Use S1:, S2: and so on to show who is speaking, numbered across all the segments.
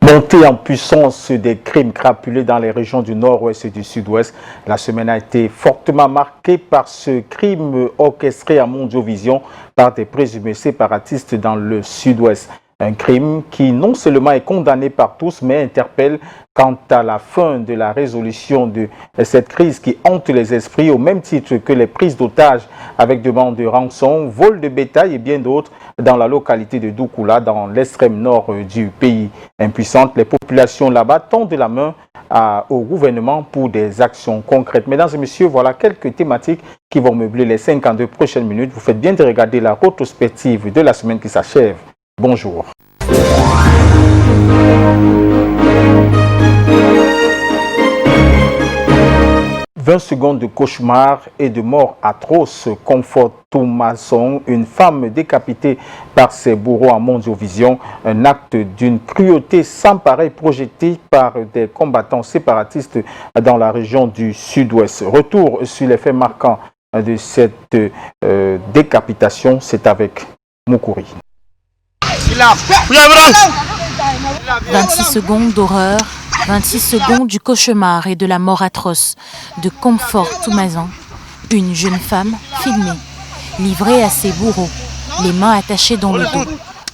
S1: Montée en puissance des crimes crapulés dans les régions du nord-ouest et du sud-ouest. La semaine a été fortement marquée par ce crime orchestré à Mondiovision par des présumés séparatistes dans le sud-ouest. Un crime qui non seulement est condamné par tous, mais interpelle quant à la fin de la résolution de cette crise qui hante les esprits au même titre que les prises d'otages avec demande de rançon, vol de bétail et bien d'autres dans la localité de Doukoula, dans l'extrême nord du pays. Impuissantes, les populations là-bas tendent la main au gouvernement pour des actions concrètes. Mesdames et messieurs, voilà quelques thématiques qui vont meubler les 52 prochaines minutes. Vous faites bien de regarder la rétrospective de la semaine qui s'achève. Bonjour. 20 secondes de cauchemar et de mort atroce conforte Thomason, une femme décapitée par ses bourreaux à Mondiovision, un acte d'une cruauté sans pareil projeté par des combattants séparatistes dans la région du sud-ouest. Retour sur les faits marquants de cette décapitation, c'est avec Moukouri.
S2: 26 secondes d'horreur, 26 secondes du cauchemar et de la mort atroce de Comfort Thomason, une jeune femme filmée, livrée à ses bourreaux, les mains attachées dans le dos,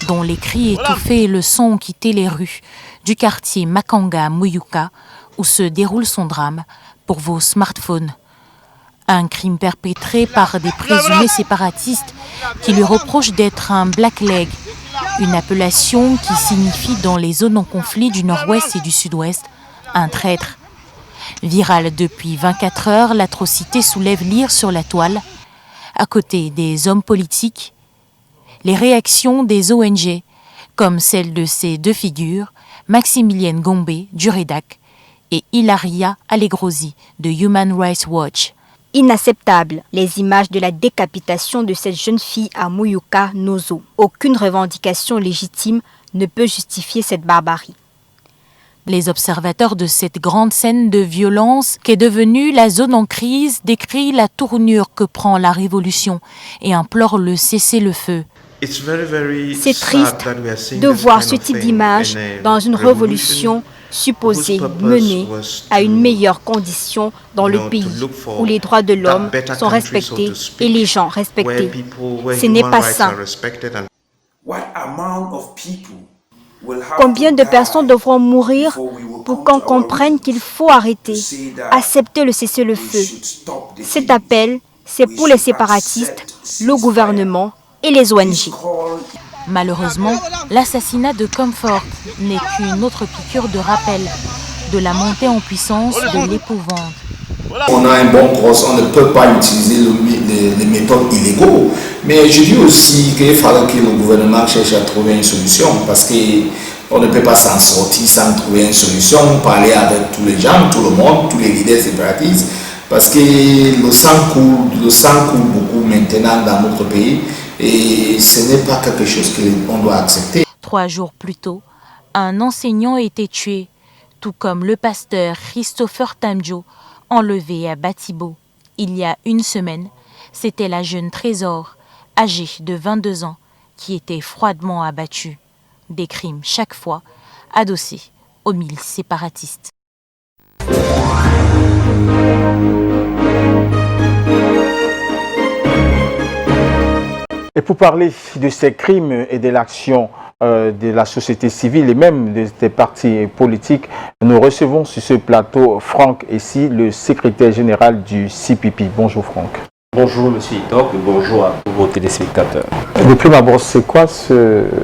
S2: dont les cris étouffés et le son ont quitté les rues du quartier Makanga Muyuka où se déroule son drame pour vos smartphones. Un crime perpétré par des présumés séparatistes qui lui reprochent d'être un blackleg, une appellation qui signifie dans les zones en conflit du nord-ouest et du sud-ouest, un traître. Virale depuis 24 heures, l'atrocité soulève l'ire sur la toile. À côté des hommes politiques, les réactions des ONG, comme celle de ces deux figures, Maximilienne Gombe du REDAC et Hilaria Allegrosi de Human Rights Watch.
S3: Inacceptable, les images de la décapitation de cette jeune fille à Muyuka Nozo. Aucune revendication légitime ne peut justifier cette barbarie.
S2: Les observateurs de cette grande scène de violence qu'est devenue la zone en crise décrient la tournure que prend la révolution et implorent le cessez-le-feu.
S3: C'est triste de voir ce type d'image dans une révolution supposée mener à une meilleure condition dans le pays où les droits de l'homme sont respectés et les gens respectés. Ce n'est pas sain. Combien de personnes devront mourir pour qu'on comprenne qu'il faut arrêter, accepter le cessez-le-feu? Cet appel, c'est pour les séparatistes, le gouvernement et les ONG.
S2: Malheureusement, l'assassinat de Comfort n'est qu'une autre piqûre de rappel de la montée en puissance de l'épouvante.
S4: On a un bon cross, on ne peut pas utiliser les méthodes illégaux. Mais je dis aussi qu'il faudrait que le gouvernement cherche à trouver une solution parce qu'on ne peut pas s'en sortir sans trouver une solution, parler avec tous les gens, tout le monde, tous les leaders séparatistes. Parce que le sang coule beaucoup maintenant dans notre pays. Et ce n'est pas quelque chose qu'on doit accepter.
S2: 3 jours plus tôt, un enseignant a été tué, tout comme le pasteur Christopher Tamjo, enlevé à Batibo. Il y a une semaine, c'était la jeune Trésor, âgée de 22 ans, qui était froidement abattue. Des crimes chaque fois adossés aux milices séparatistes.
S1: Et pour parler de ces crimes et de l'action de la société civile et même des partis politiques, nous recevons sur ce plateau Franck Essi, le secrétaire général du CPP. Bonjour Franck.
S5: Bonjour Monsieur Itok et bonjour à tous vos téléspectateurs.
S1: De prime abord, c'est quoi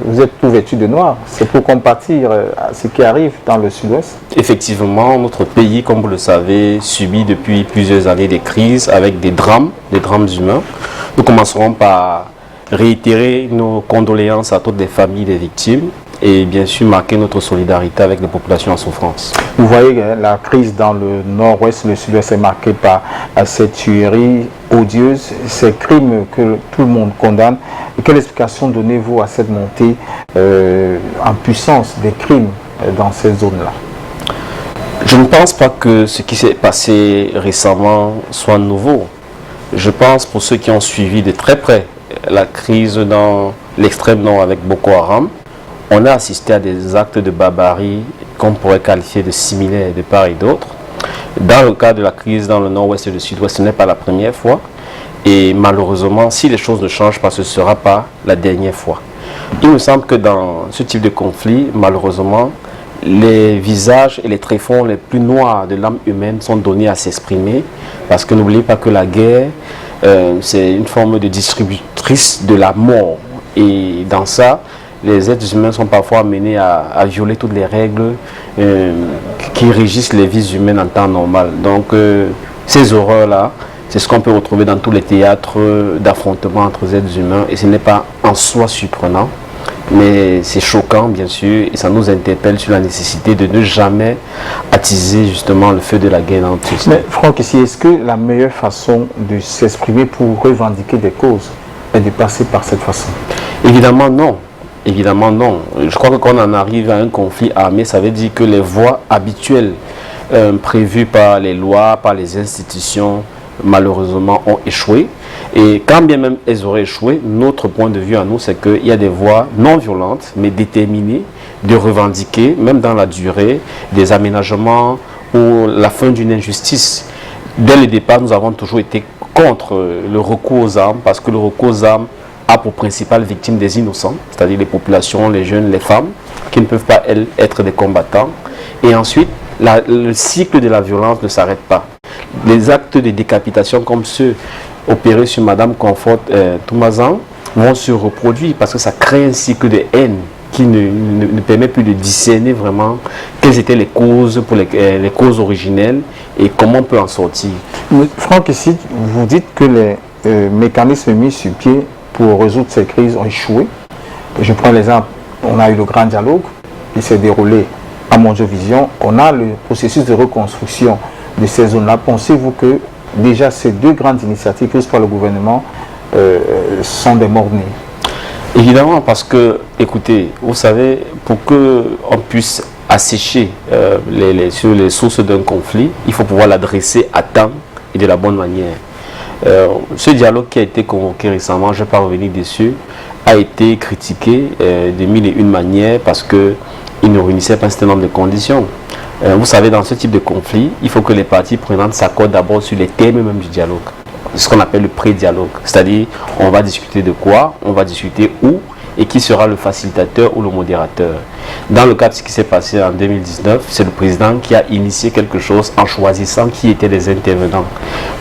S1: vous êtes tout vêtu de noir? C'est pour compatir à ce qui arrive dans le sud-ouest?
S5: Effectivement, notre pays, comme vous le savez, subit depuis plusieurs années des crises avec des drames humains. Nous commencerons par réitérer nos condoléances à toutes les familles des victimes et bien sûr marquer notre solidarité avec les populations en souffrance.
S1: Vous voyez, la crise dans le nord-ouest, le sud-ouest est marquée par cette tuerie odieuse, ces crimes que tout le monde condamne. Et quelle explication donnez-vous à cette montée en puissance des crimes dans ces zones-là?
S5: Je ne pense pas que ce qui s'est passé récemment soit nouveau. Je pense, pour ceux qui ont suivi de très près la crise dans l'extrême nord avec Boko Haram, on a assisté à des actes de barbarie qu'on pourrait qualifier de similaires de part et d'autre. Dans le cas de la crise dans le nord-ouest et le sud-ouest, ce n'est pas la première fois. Et malheureusement, si les choses ne changent pas, ce ne sera pas la dernière fois. Il me semble que dans ce type de conflit, malheureusement, les visages et les tréfonds les plus noirs de l'âme humaine sont donnés à s'exprimer. Parce que n'oubliez pas que la guerre, c'est une forme de distributrice de la mort. Et dans ça, les êtres humains sont parfois amenés à violer toutes les règles qui régissent les vies humaines en temps normal. Donc ces horreurs-là, c'est ce qu'on peut retrouver dans tous les théâtres d'affrontement entre êtres humains. Et ce n'est pas en soi surprenant, mais c'est choquant bien sûr. Et ça nous interpelle sur la nécessité de ne jamais attiser justement le feu de la guerre dans notre société.
S1: Mais Franck, ici, est-ce que la meilleure façon de s'exprimer pour revendiquer des causes est de passer par cette façon?
S5: Évidemment non. Évidemment non. Je crois que quand on en arrive à un conflit armé, ça veut dire que les voies habituelles prévues par les lois, par les institutions, malheureusement ont échoué. Et quand bien même elles auraient échoué, notre point de vue à nous, c'est qu'il y a des voies non violentes, mais déterminées, de revendiquer, même dans la durée, des aménagements ou la fin d'une injustice. Dès le départ, nous avons toujours été contre le recours aux armes, parce que le recours aux armes a pour principale victime des innocents, c'est-à-dire les populations, les jeunes, les femmes, qui ne peuvent pas, elles, être des combattants. Et ensuite, le cycle de la violence ne s'arrête pas. Les actes de décapitation comme ceux opérés sur Madame Comfort Toumazan vont se reproduire parce que ça crée un cycle de haine qui ne permet plus de discerner vraiment quelles étaient les causes, pour les causes originelles et comment on peut en sortir.
S1: Franck, ici, vous dites que les mécanismes mis sur pied pour résoudre ces crises ont échoué. Je prends l'exemple, on a eu le grand dialogue qui s'est déroulé à Mondjovision. On a le processus de reconstruction de ces zones-là. Pensez-vous que déjà ces deux grandes initiatives prises par le gouvernement sont des morts-nés?
S5: Évidemment, parce que, écoutez, vous savez, pour qu'on puisse assécher sur les sources d'un conflit, il faut pouvoir l'adresser à temps et de la bonne manière. Ce dialogue qui a été convoqué récemment, je ne vais pas revenir dessus, a été critiqué de mille et une manières parce qu'il ne réunissait pas un certain nombre de conditions. Vous savez, dans ce type de conflit, il faut que les parties prenantes s'accordent d'abord sur les thèmes même du dialogue. Ce qu'on appelle le pré-dialogue. C'est-à-dire, on va discuter de quoi, on va discuter où, et qui sera le facilitateur ou le modérateur. Dans le cas de ce qui s'est passé en 2019, c'est le président qui a initié quelque chose en choisissant qui étaient les intervenants.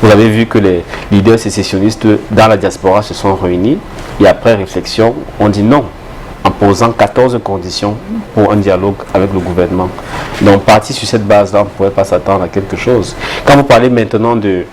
S5: Vous avez vu que les leaders sécessionnistes dans la diaspora se sont réunis, et après réflexion, on dit non, en posant 14 conditions pour un dialogue avec le gouvernement. Donc, parti sur cette base-là, on ne pourrait pas s'attendre à quelque chose. Quand vous parlez maintenant du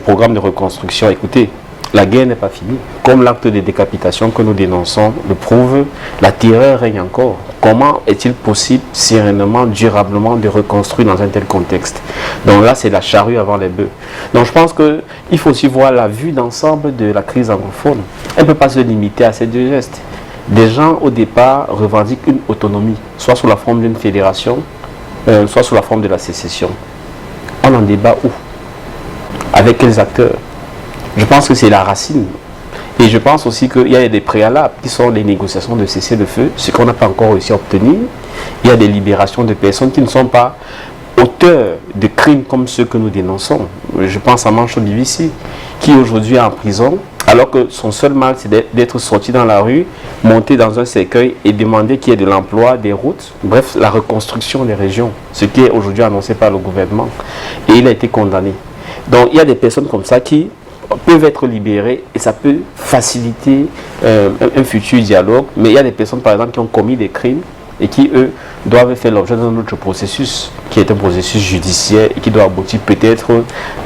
S5: programme de reconstruction, écoutez, la guerre n'est pas finie. Comme l'acte de décapitation que nous dénonçons le prouve, la terreur règne encore. Comment est-il possible, sereinement, durablement, de reconstruire dans un tel contexte? Donc là, c'est la charrue avant les bœufs. Donc je pense qu'il faut aussi voir la vue d'ensemble de la crise anglophone. Elle ne peut pas se limiter à ces deux gestes. Des gens, au départ, revendiquent une autonomie, soit sous la forme d'une fédération, soit sous la forme de la sécession. On en débat où? Avec quels acteurs? Je pense que c'est la racine. Et je pense aussi qu'il y a des préalables qui sont les négociations de cessez-le-feu, ce qu'on n'a pas encore réussi à obtenir. Il y a des libérations de personnes qui ne sont pas auteurs de crimes comme ceux que nous dénonçons. Je pense à Mancho Bivissi, qui aujourd'hui est en prison, alors que son seul mal, c'est d'être sorti dans la rue, monter dans un cercueil et demander qu'il y ait de l'emploi, des routes, bref, la reconstruction des régions, ce qui est aujourd'hui annoncé par le gouvernement. Et il a été condamné. Donc il y a des personnes comme ça qui peuvent être libérées et ça peut faciliter un futur dialogue. Mais il y a des personnes, par exemple, qui ont commis des crimes et qui, eux, doivent faire l'objet d'un autre processus, qui est un processus judiciaire et qui doit aboutir peut-être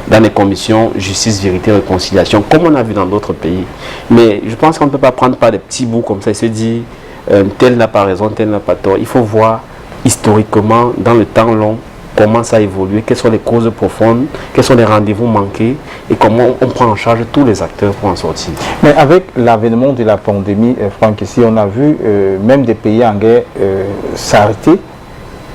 S5: dans les commissions justice, vérité, réconciliation, comme on a vu dans d'autres pays. Mais je pense qu'on ne peut pas prendre par des petits bouts comme ça et se dire tel n'a pas raison, tel n'a pas tort. Il faut voir historiquement, dans le temps long, comment ça a évolué, quelles sont les causes profondes, quels sont les rendez-vous manqués et comment on prend en charge tous les acteurs pour en sortir.
S1: Mais avec l'avènement de la pandémie, Franck, ici, on a vu même des pays en guerre s'arrêter,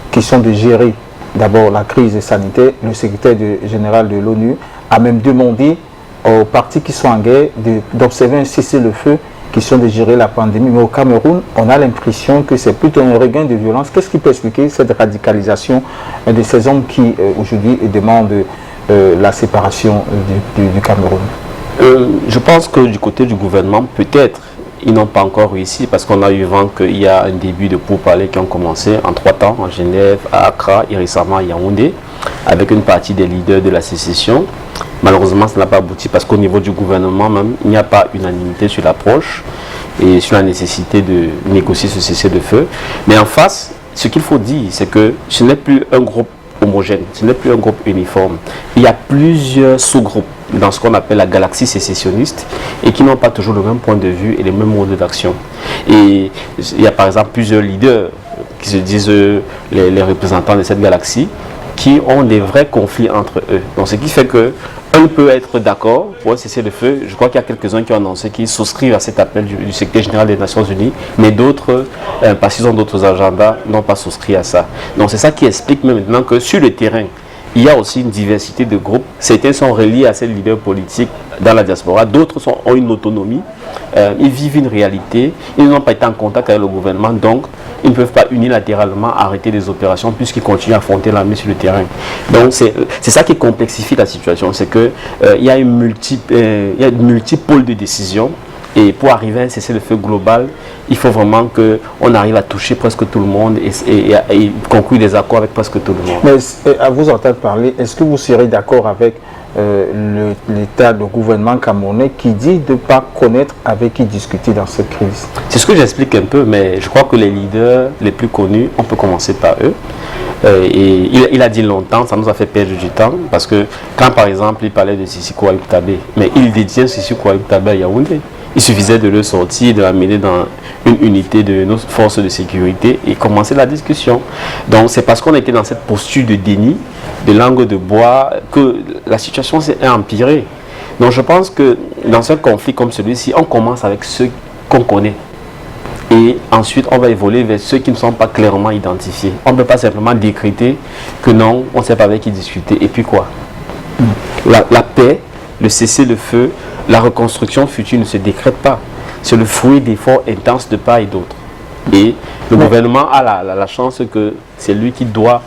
S1: qui sont de gérer d'abord la crise sanitaire. Le secrétaire général de l'ONU a même demandé aux partis qui sont en guerre d'observer un cessez-le-feu question de gérer la pandémie. Mais au Cameroun, on a l'impression que c'est plutôt un regain de violence. Qu'est-ce qui peut expliquer cette radicalisation de ces hommes qui, aujourd'hui, demandent la séparation du Cameroun?
S5: Je pense que du côté du gouvernement, peut-être, ils n'ont pas encore réussi parce qu'on a eu vent qu'il y a un début de pourparlers qui ont commencé en 3 temps, en Genève, à Accra et récemment à Yaoundé, avec une partie des leaders de la sécession. Malheureusement, ça n'a pas abouti parce qu'au niveau du gouvernement même, il n'y a pas unanimité sur l'approche et sur la nécessité de négocier ce cessez-le-feu. Mais en face, ce qu'il faut dire, c'est que ce n'est plus un groupe homogène, ce n'est plus un groupe uniforme. Il y a plusieurs sous-groupes dans ce qu'on appelle la galaxie sécessionniste et qui n'ont pas toujours le même point de vue et les mêmes modes d'action. Et il y a par exemple plusieurs leaders qui se disent les représentants de cette galaxie qui ont des vrais conflits entre eux. Donc ce qui fait que on peut être d'accord pour un cessez-le-feu. Je crois qu'il y a quelques-uns qui ont annoncé qu'ils souscrivent à cet appel du secrétaire général des Nations Unies, mais d'autres, parce qu'ils ont d'autres agendas, n'ont pas souscrit à ça. Donc c'est ça qui explique maintenant que sur le terrain, il y a aussi une diversité de groupes. Certains sont reliés à ces leaders politiques dans la diaspora, d'autres ont une autonomie, ils vivent une réalité, ils n'ont pas été en contact avec le gouvernement, donc ils ne peuvent pas unilatéralement arrêter des opérations puisqu'ils continuent à affronter l'armée sur le terrain. Donc c'est ça qui complexifie la situation, c'est qu'il y a une multipôle de décisions. Et pour arriver à un cessez-le-feu global, il faut vraiment qu'on arrive à toucher presque tout le monde et conclure des accords avec presque tout le monde.
S1: Mais à vous entendre parler, est-ce que vous serez d'accord avec l'état de gouvernement camerounais qui dit de ne pas connaître avec qui discuter dans cette crise?
S5: C'est ce que j'explique un peu, mais je crois que les leaders les plus connus, on peut commencer par eux. Et il a dit longtemps, ça nous a fait perdre du temps, parce que quand par exemple il parlait de Sissoko Ayoutabé, mais il détient Sissoko Ayoutabé à Yaoundé. Il suffisait de le sortir, de l'amener dans une unité de nos forces de sécurité et commencer la discussion. Donc c'est parce qu'on était dans cette posture de déni, de langue de bois, que la situation s'est empirée. Donc je pense que dans un conflit comme celui-ci, on commence avec ceux qu'on connaît. Et ensuite, on va évoluer vers ceux qui ne sont pas clairement identifiés. On ne peut pas simplement décréter que non, on ne sait pas avec qui discuter. Et puis quoi? La paix, le cessez-le-feu, la reconstruction future ne se décrète pas. C'est le fruit d'efforts intenses de part et d'autre. Et le gouvernement a la chance que c'est lui qui doit,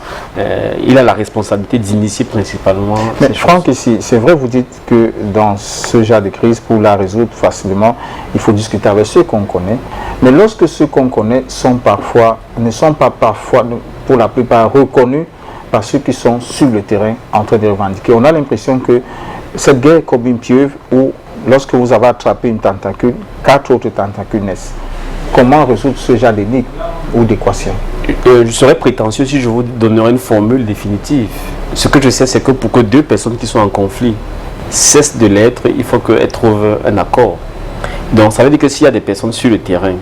S5: il a la responsabilité d'initier principalement.
S1: Mais je crois que c'est vrai, vous dites que dans ce genre de crise, pour la résoudre facilement, il faut discuter avec ceux qu'on connaît. Mais lorsque ceux qu'on connaît ne sont pas parfois, pour la plupart, reconnus par ceux qui sont sur le terrain en train de revendiquer, on a l'impression que cette guerre est comme une pieuvre où, lorsque vous avez attrapé une tentacule, 4 autres tentacules naissent. Comment résoudre ce genre d'énigme ou d'équation?
S5: Je serais prétentieux si je vous donnerais une formule définitive. Ce que je sais, c'est que pour que 2 personnes qui sont en conflit cessent de l'être, il faut qu'elles trouvent un accord. Donc ça veut dire que s'il y a des personnes sur le terrain,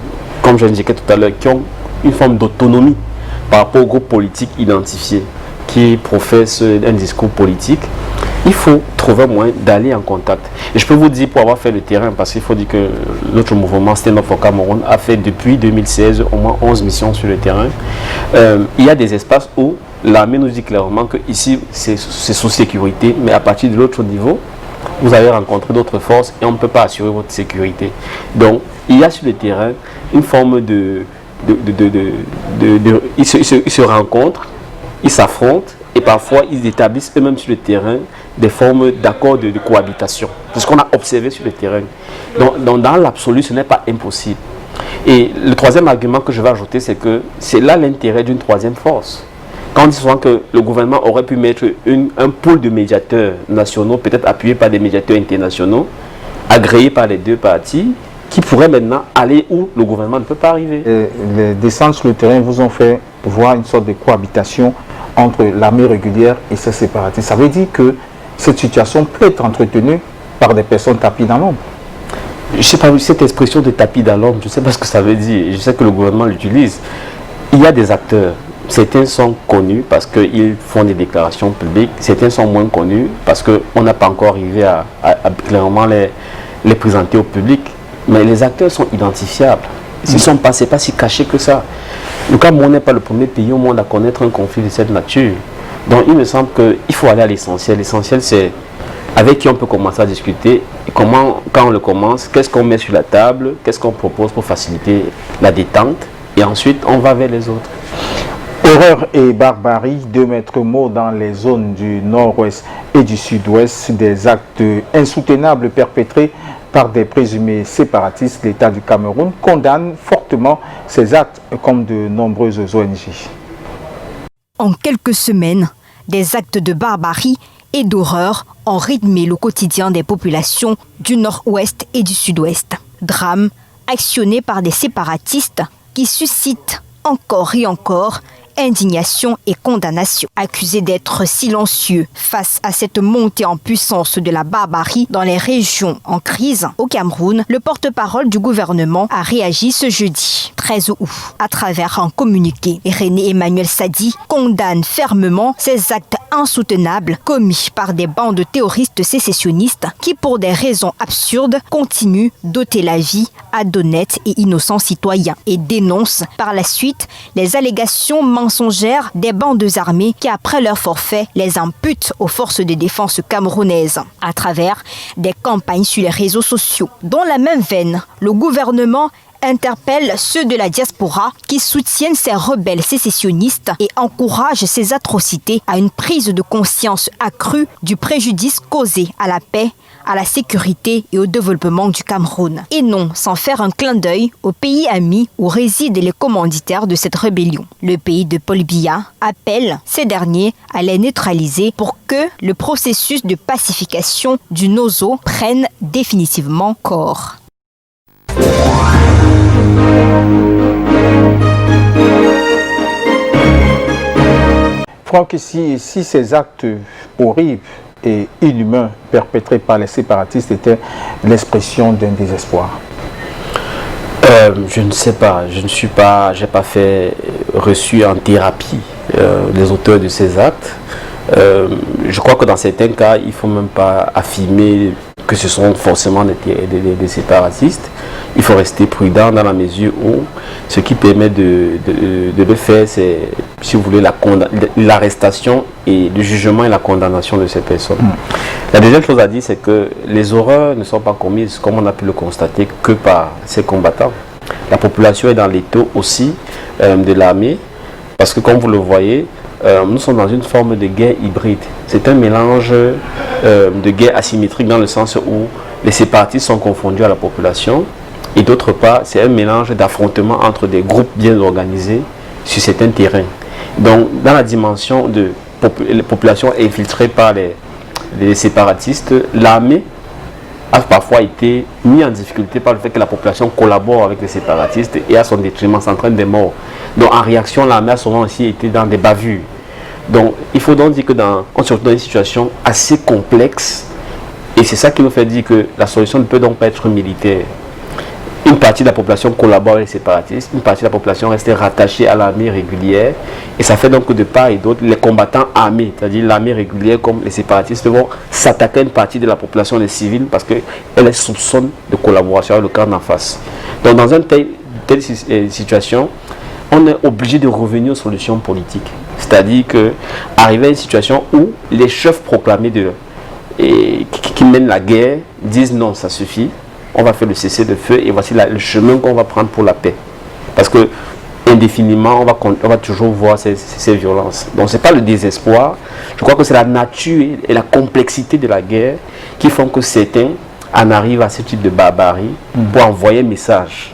S5: comme je l'indiquais tout à l'heure, qui ont une forme d'autonomie par rapport au groupe politique identifié, qui professent un discours politique, il faut trouver un moyen d'aller en contact. Et je peux vous dire, pour avoir fait le terrain, parce qu'il faut dire que notre mouvement Stand Up for Cameroun a fait depuis 2016 au moins 11 missions sur le terrain. Il y a des espaces où l'armée nous dit clairement que ici c'est sous sécurité, mais à partir de l'autre niveau, vous allez rencontrer d'autres forces et on ne peut pas assurer votre sécurité. Donc il y a sur le terrain une forme ils se rencontrent, ils s'affrontent et parfois ils établissent eux-mêmes sur le terrain des formes d'accords de cohabitation. C'est ce qu'on a observé sur le terrain. Donc dans l'absolu, ce n'est pas impossible. Et le troisième argument que je vais ajouter, c'est que c'est là l'intérêt d'une troisième force. Quand on dit souvent que le gouvernement aurait pu mettre un pool de médiateurs nationaux, peut-être appuyés par des médiateurs internationaux, agréés par les 2 parties, qui pourraient maintenant aller où le gouvernement ne peut pas arriver.
S1: Les descentes sur le terrain vous ont fait voir une sorte de cohabitation entre l'armée régulière et ses séparatistes. Ça veut dire que cette situation peut être entretenue par des personnes tapis dans l'ombre.
S5: Je ne sais pas, cette expression de tapis dans l'ombre, je ne sais pas ce que ça veut dire. Je sais que le gouvernement l'utilise. Il y a des acteurs. Certains sont connus parce qu'ils font des déclarations publiques. Certains sont moins connus parce qu'on n'a pas encore arrivé à clairement les présenter au public. Mais les acteurs sont identifiables. Ce n'est pas si caché que ça. Le Cameroun n'est pas le premier pays au monde à connaître un conflit de cette nature. Donc il me semble qu'il faut aller à l'essentiel. L'essentiel, c'est avec qui on peut commencer à discuter. Et comment, quand on le commence, qu'est-ce qu'on met sur la table, qu'est-ce qu'on propose pour faciliter la détente, et ensuite on va vers les autres.
S1: Horreur et barbarie, deux maîtres mots dans les zones du nord-ouest et du sud-ouest, des actes insoutenables perpétrés par des présumés séparatistes. L'État du Cameroun condamne fortement ces actes comme de nombreuses ONG.
S3: En quelques semaines, des actes de barbarie et d'horreur ont rythmé le quotidien des populations du nord-ouest et du sud-ouest. Drames actionnés par des séparatistes qui suscitent encore et encore indignation et condamnation. Accusé d'être silencieux face à cette montée en puissance de la barbarie dans les régions en crise au Cameroun, le porte-parole du gouvernement a réagi ce jeudi 13 août à travers un communiqué. René Emmanuel Sadi condamne fermement ces actes insoutenables commis par des bandes terroristes sécessionnistes qui, pour des raisons absurdes, continuent d'ôter la vie à d'honnêtes et innocents citoyens et dénonce par la suite les allégations mensongères des bandes armées qui, après leur forfait, les imputent aux forces de défense camerounaises à travers des campagnes sur les réseaux sociaux. Dans la même veine, le gouvernement interpelle ceux de la diaspora qui soutiennent ces rebelles sécessionnistes et encouragent ces atrocités à une prise de conscience accrue du préjudice causé à la paix, à la sécurité et au développement du Cameroun. Et non sans faire un clin d'œil au pays ami où résident les commanditaires de cette rébellion. Le pays de Paul Biya appelle ces derniers à les neutraliser pour que le processus de pacification du Nozo prenne définitivement corps.
S1: Franck, si ces actes horribles et inhumains perpétrés par les séparatistes étaient l'expression d'un désespoir?
S5: Je ne sais pas, j'ai pas fait reçu en thérapie les auteurs de ces actes. Je crois que dans certains cas, il ne faut même pas affirmer que ce sont forcément des séparatistes. Il faut rester prudent dans la mesure où ce qui permet de le faire, c'est, si vous voulez, l'arrestation et le jugement et la condamnation de ces personnes. La deuxième chose à dire, c'est que les horreurs ne sont pas commises, comme on a pu le constater, que par ces combattants. La population est dans l'étau aussi de l'armée, parce que comme vous le voyez, nous sommes dans une forme de guerre hybride. C'est un mélange de guerre asymétrique dans le sens où les séparatistes sont confondus à la population et d'autre part, c'est un mélange d'affrontements entre des groupes bien organisés sur certains terrains. Donc, dans la dimension de la population infiltrée par les séparatistes, l'armée a parfois été mis en difficulté par le fait que la population collabore avec les séparatistes et à son détriment s'entraîne des morts. Donc, en réaction, l'armée a souvent aussi été dans des bavures. Donc, il faut donc dire que on se retrouve dans une situation assez complexe et c'est ça qui nous fait dire que la solution ne peut donc pas être militaire. Une partie de la population collabore avec les séparatistes, une partie de la population reste rattachée à l'armée régulière et ça fait donc que de part et d'autre, les combattants armés, c'est-à-dire l'armée régulière comme les séparatistes, vont s'attaquer à une partie de la population des civils parce qu'elle soupçonne de collaboration avec le camp d'en face. Donc, dans une telle situation, on est obligé de revenir aux solutions politiques. C'est-à-dire qu'arriver à une situation où les chefs proclamés qui mènent la guerre disent non, ça suffit, on va faire le cessez-le-feu et voici le chemin qu'on va prendre pour la paix. Parce que indéfiniment, on va toujours voir ces violences. Donc ce n'est pas le désespoir, je crois que c'est la nature et la complexité de la guerre qui font que certains en arrivent à ce type de barbarie pour envoyer un message,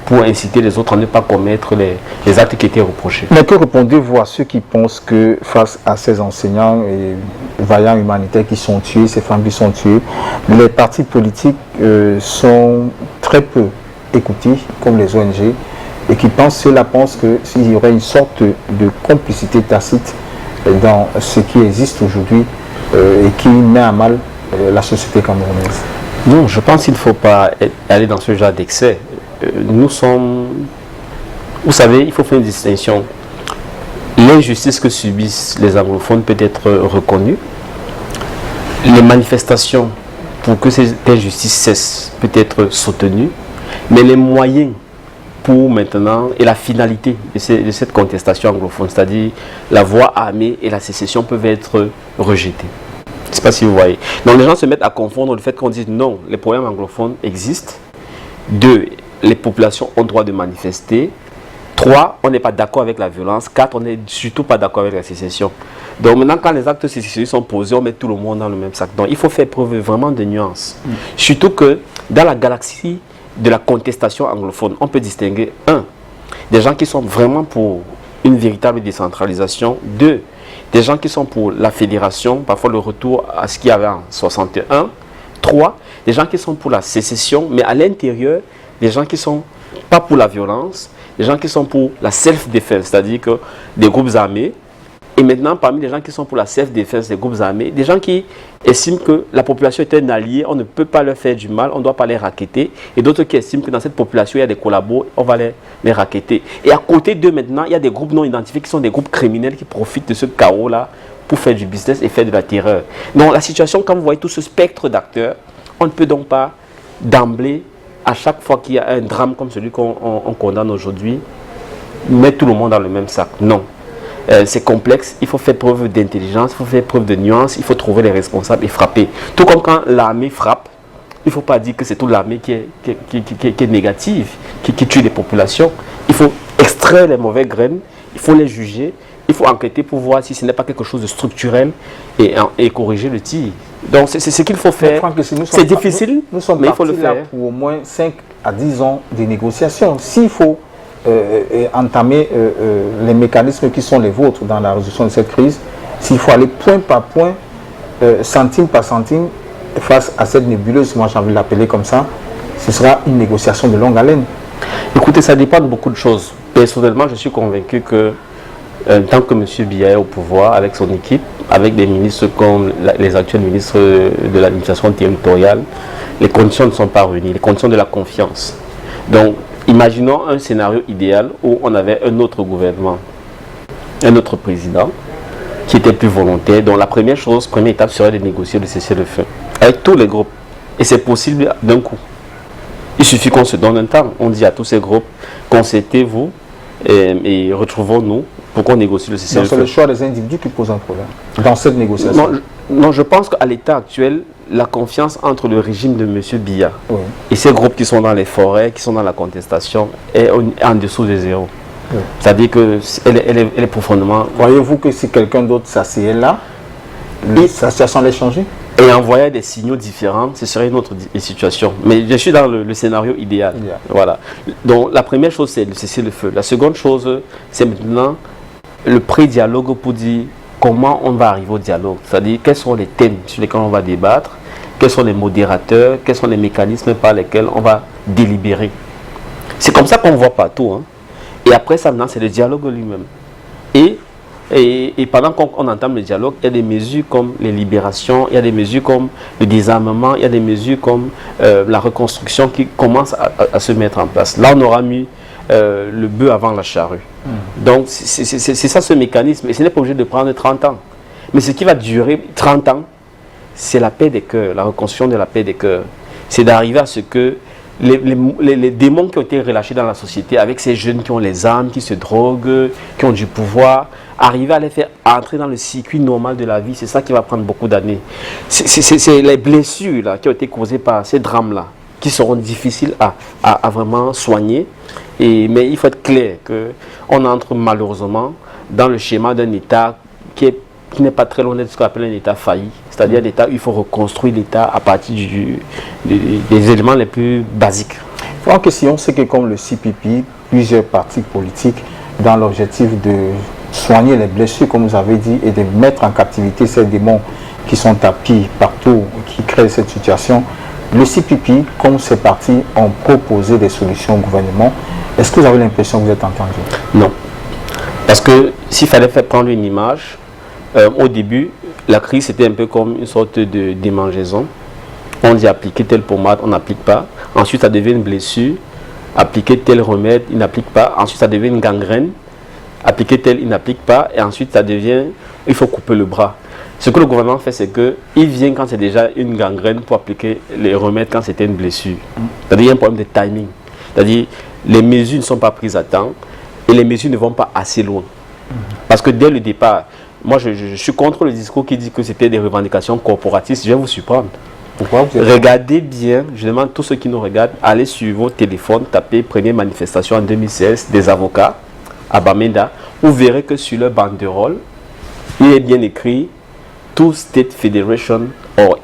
S5: pour inciter les autres à ne pas commettre les actes qui étaient reprochés.
S1: Mais que répondez-vous à ceux qui pensent que face à ces enseignants et vaillants humanitaires qui sont tués, ces femmes qui sont tuées, les partis politiques sont très peu écoutés, comme les ONG, et qui pensent qu'il y aurait une sorte de complicité tacite dans ce qui existe aujourd'hui et qui met à mal la société camerounaise?
S5: Non, je pense qu'il ne faut pas aller dans ce genre d'excès. Nous sommes, vous savez, il faut faire une distinction. L'injustice que subissent les anglophones peut être reconnue. Les manifestations pour que cette injustice cesse peut être soutenues. Mais les moyens pour maintenant et la finalité de cette contestation anglophone, c'est-à-dire la voie armée et la sécession, peuvent être rejetées. Je ne sais pas si vous voyez. Donc les gens se mettent à confondre le fait qu'on dise non, les problèmes anglophones existent. 2, les populations ont le droit de manifester. 3, on n'est pas d'accord avec la violence. 4, on n'est surtout pas d'accord avec la sécession. Donc maintenant, quand les actes sécessionnistes sont posés, on met tout le monde dans le même sac. Donc il faut faire preuve vraiment de nuances. Surtout que dans la galaxie de la contestation anglophone, on peut distinguer 1, des gens qui sont vraiment pour une véritable décentralisation. 2, des gens qui sont pour la fédération, parfois le retour à ce qu'il y avait en 61. 3, des gens qui sont pour la sécession, mais à l'intérieur, des gens qui ne sont pas pour la violence, des gens qui sont pour la self-défense, c'est-à-dire que des groupes armés. Et maintenant, parmi les gens qui sont pour la self-défense des groupes armés, des gens qui estiment que la population est un allié, on ne peut pas leur faire du mal, on ne doit pas les racketter. Et d'autres qui estiment que dans cette population, il y a des collabos, on va les racketter. Et à côté d'eux, maintenant, il y a des groupes non identifiés qui sont des groupes criminels qui profitent de ce chaos-là pour faire du business et faire de la terreur. Donc la situation, quand vous voyez tout ce spectre d'acteurs, on ne peut donc pas d'emblée, à chaque fois qu'il y a un drame comme celui qu'on condamne aujourd'hui, mettre tout le monde dans le même sac. Non. C'est complexe, il faut faire preuve d'intelligence, il faut faire preuve de nuance, il faut trouver les responsables et frapper. Tout comme quand l'armée frappe, il ne faut pas dire que c'est toute l'armée qui est négative, qui tue les populations. Il faut extraire les mauvaises graines, il faut les juger, il faut enquêter pour voir si ce n'est pas quelque chose de structurel et corriger le tir. Donc c'est ce qu'il faut faire. C'est difficile,
S1: nous sommes
S5: mais il faut le faire.
S1: Pour au moins 5 à 10 ans de négociations. S'il faut entamer les mécanismes qui sont les vôtres dans la résolution de cette crise, s'il faut aller point par point, centime par centime, face à cette nébuleuse, moi j'ai envie de l'appeler comme ça, ce sera une négociation de longue haleine.
S5: Écoutez, ça dépend de beaucoup de choses. Personnellement, je suis convaincu que tant que M. Biya est au pouvoir, avec son équipe, avec des ministres comme les actuels ministres de l'administration territoriale, les conditions ne sont pas réunies, les conditions de la confiance. Donc, imaginons un scénario idéal où on avait un autre gouvernement, un autre président, qui était plus volontaire. Donc la première étape serait de négocier le cessez-le-feu avec tous les groupes. Et c'est possible d'un coup. Il suffit qu'on se donne un temps. On dit à tous ces groupes, concertez-vous et retrouvons-nous pour qu'on négocie le cessez-le-feu.
S1: C'est le choix des individus qui pose un problème dans cette négociation.
S5: Non, je pense qu'à l'état actuel, la confiance entre le régime de M. Biya et ces groupes qui sont dans les forêts, qui sont dans la contestation, est en dessous de zéro. C'est-à-dire qu'elle est profondément...
S1: Croyez-vous que si quelqu'un d'autre s'asseyait là, sa situation allait changer?
S5: Et envoyer des signaux différents, ce serait une autre situation. Mais je suis dans le scénario idéal. Voilà. Donc la première chose, c'est de cesser le feu. La seconde chose, c'est maintenant le pré-dialogue pour dire comment on va arriver au dialogue. C'est-à-dire quels sont les thèmes sur lesquels on va débattre, quels sont les modérateurs, quels sont les mécanismes par lesquels on va délibérer. C'est comme ça qu'on voit partout. Hein. Et après ça, maintenant, c'est le dialogue lui-même. Et pendant qu'on entame le dialogue, il y a des mesures comme les libérations, il y a des mesures comme le désarmement, il y a des mesures comme la reconstruction qui commencent à se mettre en place. Là, on aura mis le bœuf avant la charrue. Donc, c'est ça ce mécanisme. Et ce n'est pas obligé de prendre 30 ans. Mais ce qui va durer 30 ans, c'est la paix des cœurs, la reconstruction de la paix des cœurs. C'est d'arriver à ce que les démons qui ont été relâchés dans la société, avec ces jeunes qui ont les armes, qui se droguent, qui ont du pouvoir, arriver à les faire entrer dans le circuit normal de la vie, c'est ça qui va prendre beaucoup d'années. C'est les blessures là, qui ont été causées par ces drames-là, qui seront difficiles à vraiment soigner. Mais il faut être clair qu'on entre malheureusement dans le schéma d'un État qui n'est pas très loin de ce qu'on appelle un État failli. C'est-à-dire un État où il faut reconstruire l'État à partir des éléments les plus basiques.
S1: En question, c'est que comme le CPP, plusieurs partis politiques, dans l'objectif de soigner les blessures, comme vous avez dit, et de mettre en captivité ces démons qui sont tapis partout, qui créent cette situation, le CPP, comme ces partis, ont proposé des solutions au gouvernement. Est-ce que vous avez l'impression que vous êtes entendu?
S5: Non. Parce que s'il fallait faire prendre une image, au début, la crise c'était un peu comme une sorte de démangeaison. On dit appliquer telle pommade, on n'applique pas. Ensuite, ça devient une blessure. Appliquer tel remède, il n'applique pas. Ensuite, ça devient une gangrène. Appliquer tel, il n'applique pas. Et ensuite, ça devient, il faut couper le bras. Ce que le gouvernement fait, c'est qu'il vient quand c'est déjà une gangrène pour appliquer les remèdes quand c'était une blessure. C'est-à-dire qu'il y a un problème de timing. C'est-à-dire les mesures ne sont pas prises à temps et les mesures ne vont pas assez loin. Parce que dès le départ, moi je suis contre le discours qui dit que c'était des revendications corporatistes. Je vais vous surprendre. Pourquoi regardez bien, je demande à tous ceux qui nous regardent, allez sur vos téléphones, tapez première manifestation en 2016 des avocats à Bamenda. Vous verrez que sur leur banderole, il est bien écrit Two State Federation or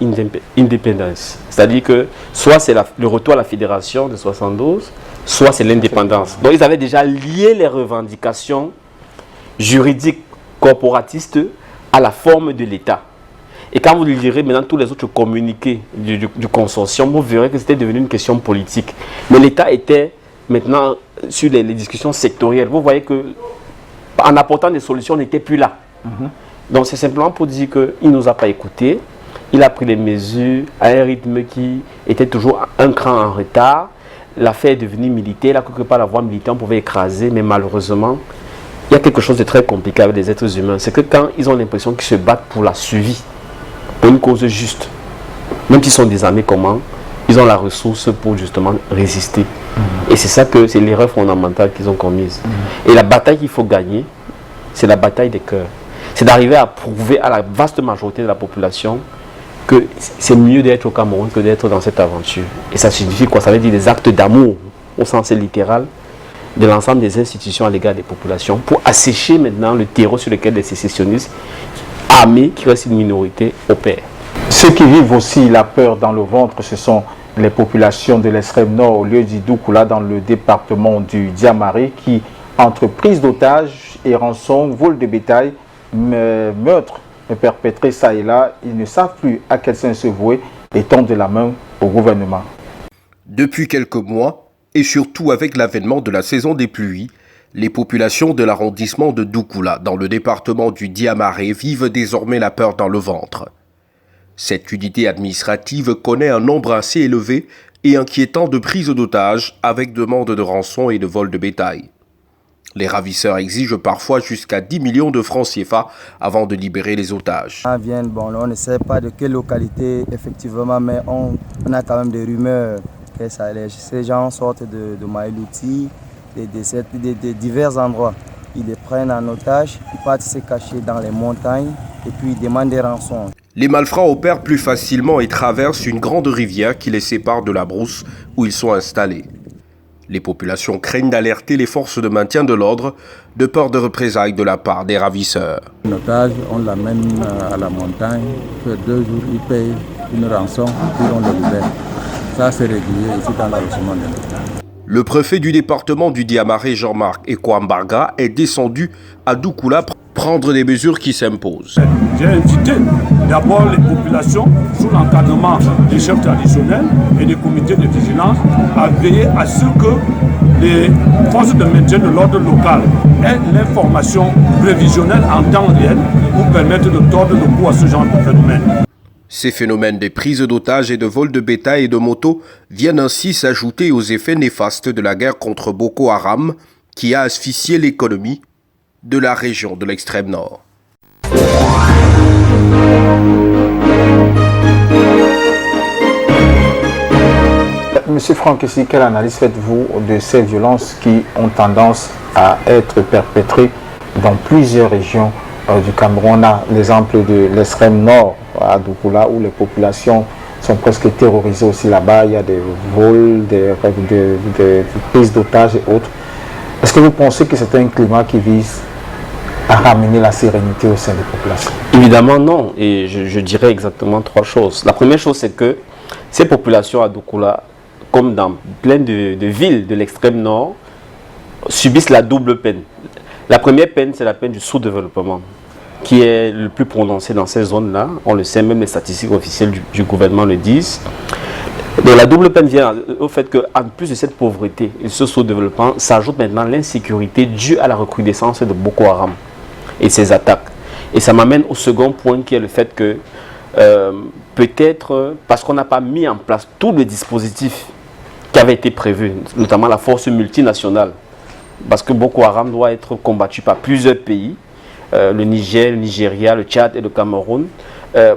S5: Independence. C'est-à-dire que soit c'est le retour à la fédération de 72, soit c'est l'indépendance. Donc ils avaient déjà lié les revendications juridiques corporatistes à la forme de l'État. Et quand vous lirez maintenant tous les autres communiqués du consortium, vous verrez que c'était devenu une question politique. Mais l'État était maintenant sur les discussions sectorielles. Vous voyez que en apportant des solutions, on n'était plus là. Donc c'est simplement pour dire qu'il ne nous a pas écoutés. Il a pris les mesures à un rythme qui était toujours un cran en retard. L'affaire est devenue militaire. Là, quelque part, la voie militaire, on pouvait écraser, mais malheureusement, il y a quelque chose de très compliqué avec les êtres humains. C'est que quand ils ont l'impression qu'ils se battent pour la survie, pour une cause juste, même s'ils sont désarmés, comment ils ont la ressource pour justement résister. Et c'est ça que c'est l'erreur fondamentale qu'ils ont commise. Et la bataille qu'il faut gagner, c'est la bataille des cœurs. C'est d'arriver à prouver à la vaste majorité de la population que c'est mieux d'être au Cameroun que d'être dans cette aventure. Et ça signifie quoi? Ça veut dire des actes d'amour, au sens littéral, de l'ensemble des institutions à l'égard des populations, pour assécher maintenant le terreau sur lequel les sécessionnistes armés, qui restent une minorité, opèrent.
S1: Ceux qui vivent aussi la peur dans le ventre, ce sont les populations de l'extrême nord, au lieu du Doukoula, dans le département du Diamaré, qui, entre prise d'otages et rançon, vol de bétail, meurtres perpétrés ça et là, ils ne savent plus à quel sens se vouer et tendent la main au gouvernement.
S6: Depuis quelques mois, et surtout avec l'avènement de la saison des pluies, les populations de l'arrondissement de Doukoula, dans le département du Diamaré, vivent désormais la peur dans le ventre. Cette unité administrative connaît un nombre assez élevé et inquiétant de prises d'otages avec demande de rançon et de vol de bétail. Les ravisseurs exigent parfois jusqu'à 10 millions de francs CFA avant de libérer les otages.
S7: On ne sait pas de quelle localité effectivement, mais on a quand même des rumeurs que ces gens sortent de Maïlouti, de divers endroits. Ils les prennent en otage, ils partent se cacher dans les montagnes et puis ils demandent des rançons.
S6: Les malfrats opèrent plus facilement et traversent une grande rivière qui les sépare de la brousse où ils sont installés. Les populations craignent d'alerter les forces de maintien de l'ordre de peur de représailles de la part des ravisseurs.
S8: L'otage, on l'amène à la montagne, fait 2 jours, ils payent une rançon, puis on le libère. Ça, c'est régulier ici dans l'arrondissement de l'État.
S6: Le préfet du département du Diamaré, Jean-Marc Ekwambarga, est descendu à Doukoula prendre des mesures qui s'imposent.
S9: J'ai invité d'abord les populations, sous l'encadrement des chefs traditionnels et des comités de vigilance, à veiller à ce que les forces de maintien de l'ordre local aient l'information prévisionnelle en temps réel pour permettre de tordre le cou à ce genre de phénomène.
S6: Ces phénomènes de prise d'otages et de vol de bétail et de motos viennent ainsi s'ajouter aux effets néfastes de la guerre contre Boko Haram qui a asphyxié l'économie de la région de l'extrême nord.
S1: Monsieur Franck, quelle analyse faites-vous de ces violences qui ont tendance à être perpétrées dans plusieurs régions du Cameroun? On a l'exemple de l'extrême nord à Doukoula où les populations sont presque terrorisées aussi là-bas. Il y a des vols, des prises d'otages et autres. Est-ce que vous pensez que c'est un climat qui vise à ramener la sérénité au sein des populations?
S5: Évidemment non, et je dirais exactement 3 choses. La première chose, c'est que ces populations à Doukoula, comme dans plein de villes de l'extrême nord, subissent la double peine. La première peine, c'est la peine du sous-développement, qui est le plus prononcé dans ces zones-là. On le sait, même les statistiques officielles du gouvernement le disent. Donc la double peine vient au fait qu'en plus de cette pauvreté et ce sous-développement, s'ajoute maintenant l'insécurité due à la recrudescence de Boko Haram et ses attaques. Et ça m'amène au second point qui est le fait que peut-être parce qu'on n'a pas mis en place tout le dispositif qui avait été prévu, notamment la force multinationale, parce que Boko Haram doit être combattu par plusieurs pays, le Niger, le Nigeria, le Tchad et le Cameroun.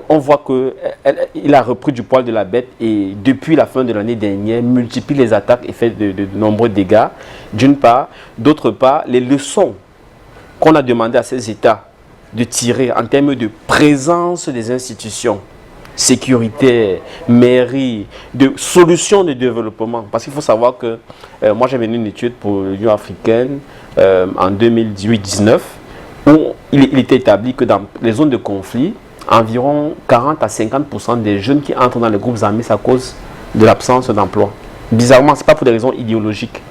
S5: On voit qu'il a repris du poil de la bête et depuis la fin de l'année dernière, multiplie les attaques et fait de nombreux dégâts, d'une part. D'autre part, les leçons qu'on a demandé à ces États de tirer en termes de présence des institutions sécuritaires, mairie, de solutions de développement. Parce qu'il faut savoir que moi j'ai mené une étude pour l'Union africaine en 2018-19 où il était établi que dans les zones de conflit, environ 40 à 50% des jeunes qui entrent dans les groupes armés, c'est à cause de l'absence d'emploi. Bizarrement, ce n'est pas pour des raisons idéologiques.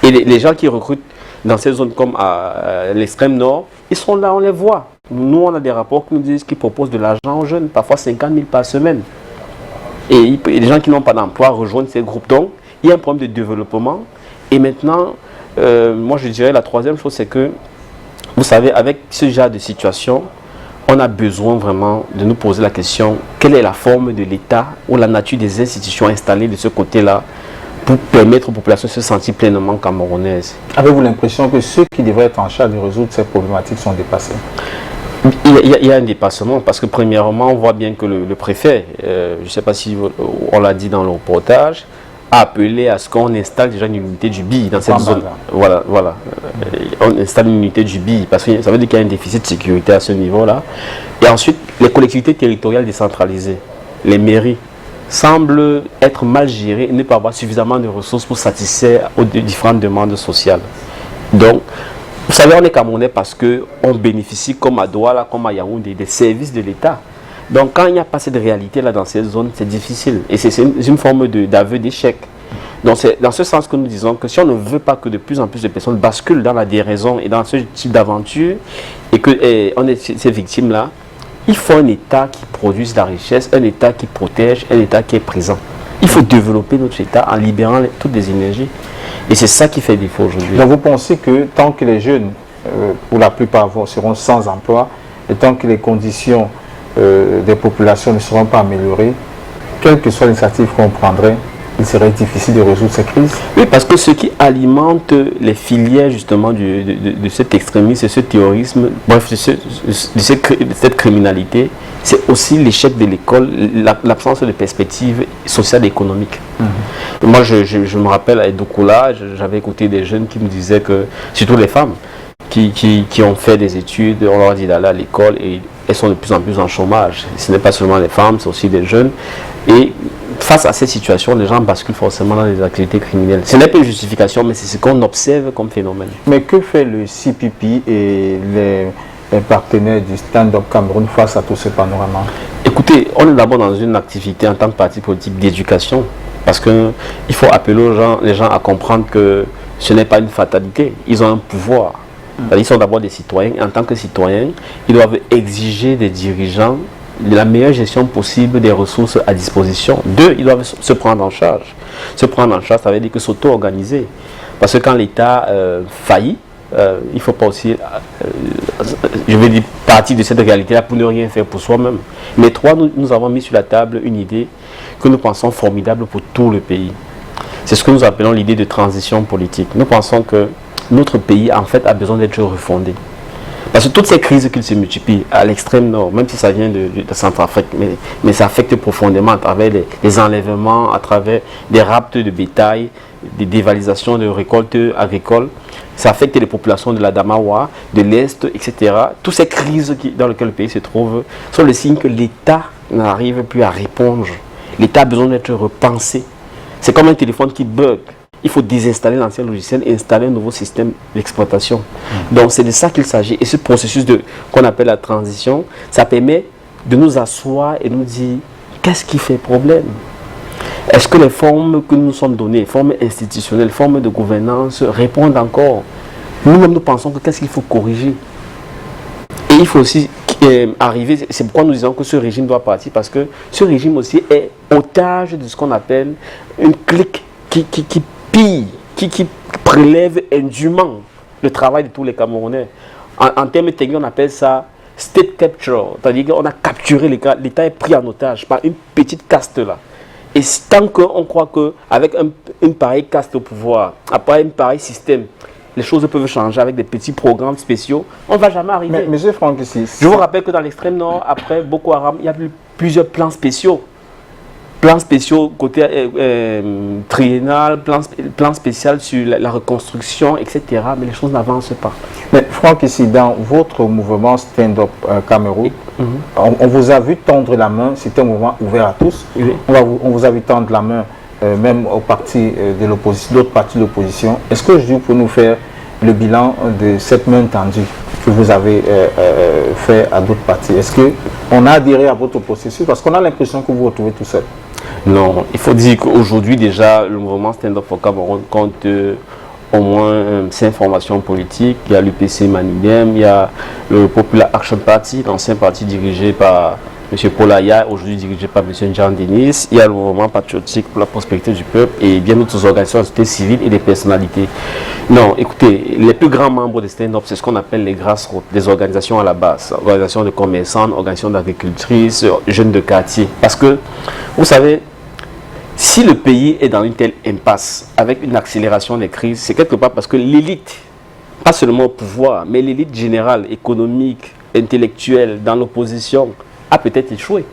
S5: Et les gens qui recrutent dans ces zones comme à l'extrême nord, ils sont là, on les voit. Nous, on a des rapports qui nous disent qu'ils proposent de l'argent aux jeunes, parfois 50 000 par semaine. Et les gens qui n'ont pas d'emploi rejoignent ces groupes. Donc, il y a un problème de développement. Et maintenant, moi je dirais la troisième chose, c'est que, vous savez, avec ce genre de situation, on a besoin vraiment de nous poser la question, quelle est la forme de l'État ou la nature des institutions installées de ce côté-là pour permettre aux populations de se sentir pleinement camerounaises.
S1: Avez-vous l'impression que ceux qui devraient être en charge de résoudre ces problématiques sont dépassés?
S5: Il y a un dépassement parce que premièrement, on voit bien que le préfet, je ne sais pas si on l'a dit dans le reportage, a appelé à ce qu'on installe déjà une unité du BI dans cette zone. Voilà. On installe une unité du BI parce que ça veut dire qu'il y a un déficit de sécurité à ce niveau-là. Et ensuite, les collectivités territoriales décentralisées, les mairies, semblent être mal gérées et ne pas avoir suffisamment de ressources pour satisfaire aux différentes demandes sociales. Donc, vous savez, on est Camerounais parce qu'on bénéficie comme à Douala, comme à Yaoundé, des services de l'État. Donc quand il n'y a pas cette réalité-là dans ces zones, c'est difficile. Et c'est une forme d'aveu d'échec. Donc c'est dans ce sens que nous disons que si on ne veut pas que de plus en plus de personnes basculent dans la déraison et dans ce type d'aventure, et qu'on ait ces victimes-là, il faut un État qui produise la richesse, un État qui protège, un État qui est présent. Il faut développer notre État en libérant toutes les énergies. Et c'est ça qui fait défaut aujourd'hui.
S1: Donc vous pensez que tant que les jeunes, pour la plupart, seront sans emploi, et tant que les conditions des populations ne seront pas améliorées, quelle que soit l'initiative qu'on prendrait, il serait difficile de résoudre ces crises?
S5: Oui, parce que ce qui alimente les filières justement de cet extrémisme, de ce terrorisme, bref, de cette criminalité, c'est aussi l'échec de l'école, l'absence de perspectives sociales et économiques. Moi, je me rappelle à Doukoula, j'avais écouté des jeunes qui me disaient que, surtout les femmes, qui ont fait des études, on leur a dit d'aller à l'école et elles sont de plus en plus en chômage. Ce n'est pas seulement les femmes, c'est aussi des jeunes. Et face à cette situation, les gens basculent forcément dans les activités criminelles. Ce n'est pas une justification, mais c'est ce qu'on observe comme phénomène.
S1: Mais que fait le CPP et les partenaires du Stand Up Cameroun face à tout ce panorama?
S5: Écoutez, on est d'abord dans une activité en tant que parti politique d'éducation. Parce qu'il faut appeler les gens à comprendre que ce n'est pas une fatalité. Ils ont un pouvoir. Ils sont d'abord des citoyens. Et en tant que citoyens, ils doivent exiger des dirigeants la meilleure gestion possible des ressources à disposition. Deux, ils doivent se prendre en charge. Se prendre en charge, ça veut dire que s'auto-organiser. Parce que quand l'État faillit, il ne faut pas aussi, je veux dire, partir de cette réalité-là pour ne rien faire pour soi-même. Mais trois, nous avons mis sur la table une idée que nous pensons formidable pour tout le pays. C'est ce que nous appelons l'idée de transition politique. Nous pensons que notre pays, en fait, a besoin d'être refondé. Parce que toutes ces crises qui se multiplient à l'extrême nord, même si ça vient de Centrafrique, mais ça affecte profondément à travers les enlèvements, à travers des raptes de bétail, des dévalisations de récoltes agricoles. Ça affecte les populations de la Damawa, de l'Est, etc. Toutes ces crises dans lesquelles le pays se trouve sont le signe que l'État n'arrive plus à répondre. L'État a besoin d'être repensé. C'est comme un téléphone qui bug. Il faut désinstaller l'ancien logiciel et installer un nouveau système d'exploitation. Donc c'est de ça qu'il s'agit. Et ce processus qu'on appelle la transition, ça permet de nous asseoir et nous dire qu'est-ce qui fait problème? Est-ce que les formes que nous sommes données, formes institutionnelles, formes de gouvernance, répondent encore? Nous-mêmes, nous pensons que qu'est-ce qu'il faut corriger? Et il faut aussi arriver, c'est pourquoi nous disons que ce régime doit partir, parce que ce régime aussi est otage de ce qu'on appelle une clique qui pille, qui prélève indûment le travail de tous les Camerounais. En termes techniques, on appelle ça state capture, c'est-à-dire qu'on a capturé l'État est pris en otage par une petite caste là. Et tant qu'on croit qu'avec une pareille caste au pouvoir, après un pareil système, les choses peuvent changer avec des petits programmes spéciaux, on ne va jamais arriver.
S1: Mais M. Franck, ici,
S5: je vous rappelle que dans l'extrême nord, après Boko Haram, il y a eu plusieurs plans spéciaux. plans spéciaux côté triennal, plan spécial sur la reconstruction, etc. Mais les choses n'avancent pas.
S1: Mais Franck, ici, dans votre mouvement Stand Up Cameroun, on vous a vu tendre la main, c'était un mouvement ouvert à tous. Oui. On vous a vu tendre la main même aux partis de l'opposition, d'autres partis de l'opposition. Est-ce que vous pouvez nous faire le bilan de cette main tendue que vous avez fait à d'autres partis? Est-ce qu'on a adhéré à votre processus? Parce qu'on a l'impression que vous vous retrouvez tout seul.
S5: Non, il faut dire qu'aujourd'hui déjà, le mouvement Stand Up for Cameroun compte au moins 5 formations politiques. Il y a l'UPC Manilem, il y a le Popular Action Party, l'ancien parti dirigé par M. Paul Aya, aujourd'hui dirigé par M. Jean Denis. Il y a le mouvement patriotique pour la prospérité du peuple et bien d'autres organisations de société civile et des personnalités. Non, écoutez, les plus grands membres de Stand Up, c'est ce qu'on appelle les grassroots, des organisations à la base, organisations de commerçants, organisations d'agricultrices, jeunes de quartier. Parce que, vous savez, si le pays est dans une telle impasse, avec une accélération des crises, c'est quelque part parce que l'élite, pas seulement au pouvoir, mais l'élite générale, économique, intellectuelle, dans l'opposition, a peut-être échoué.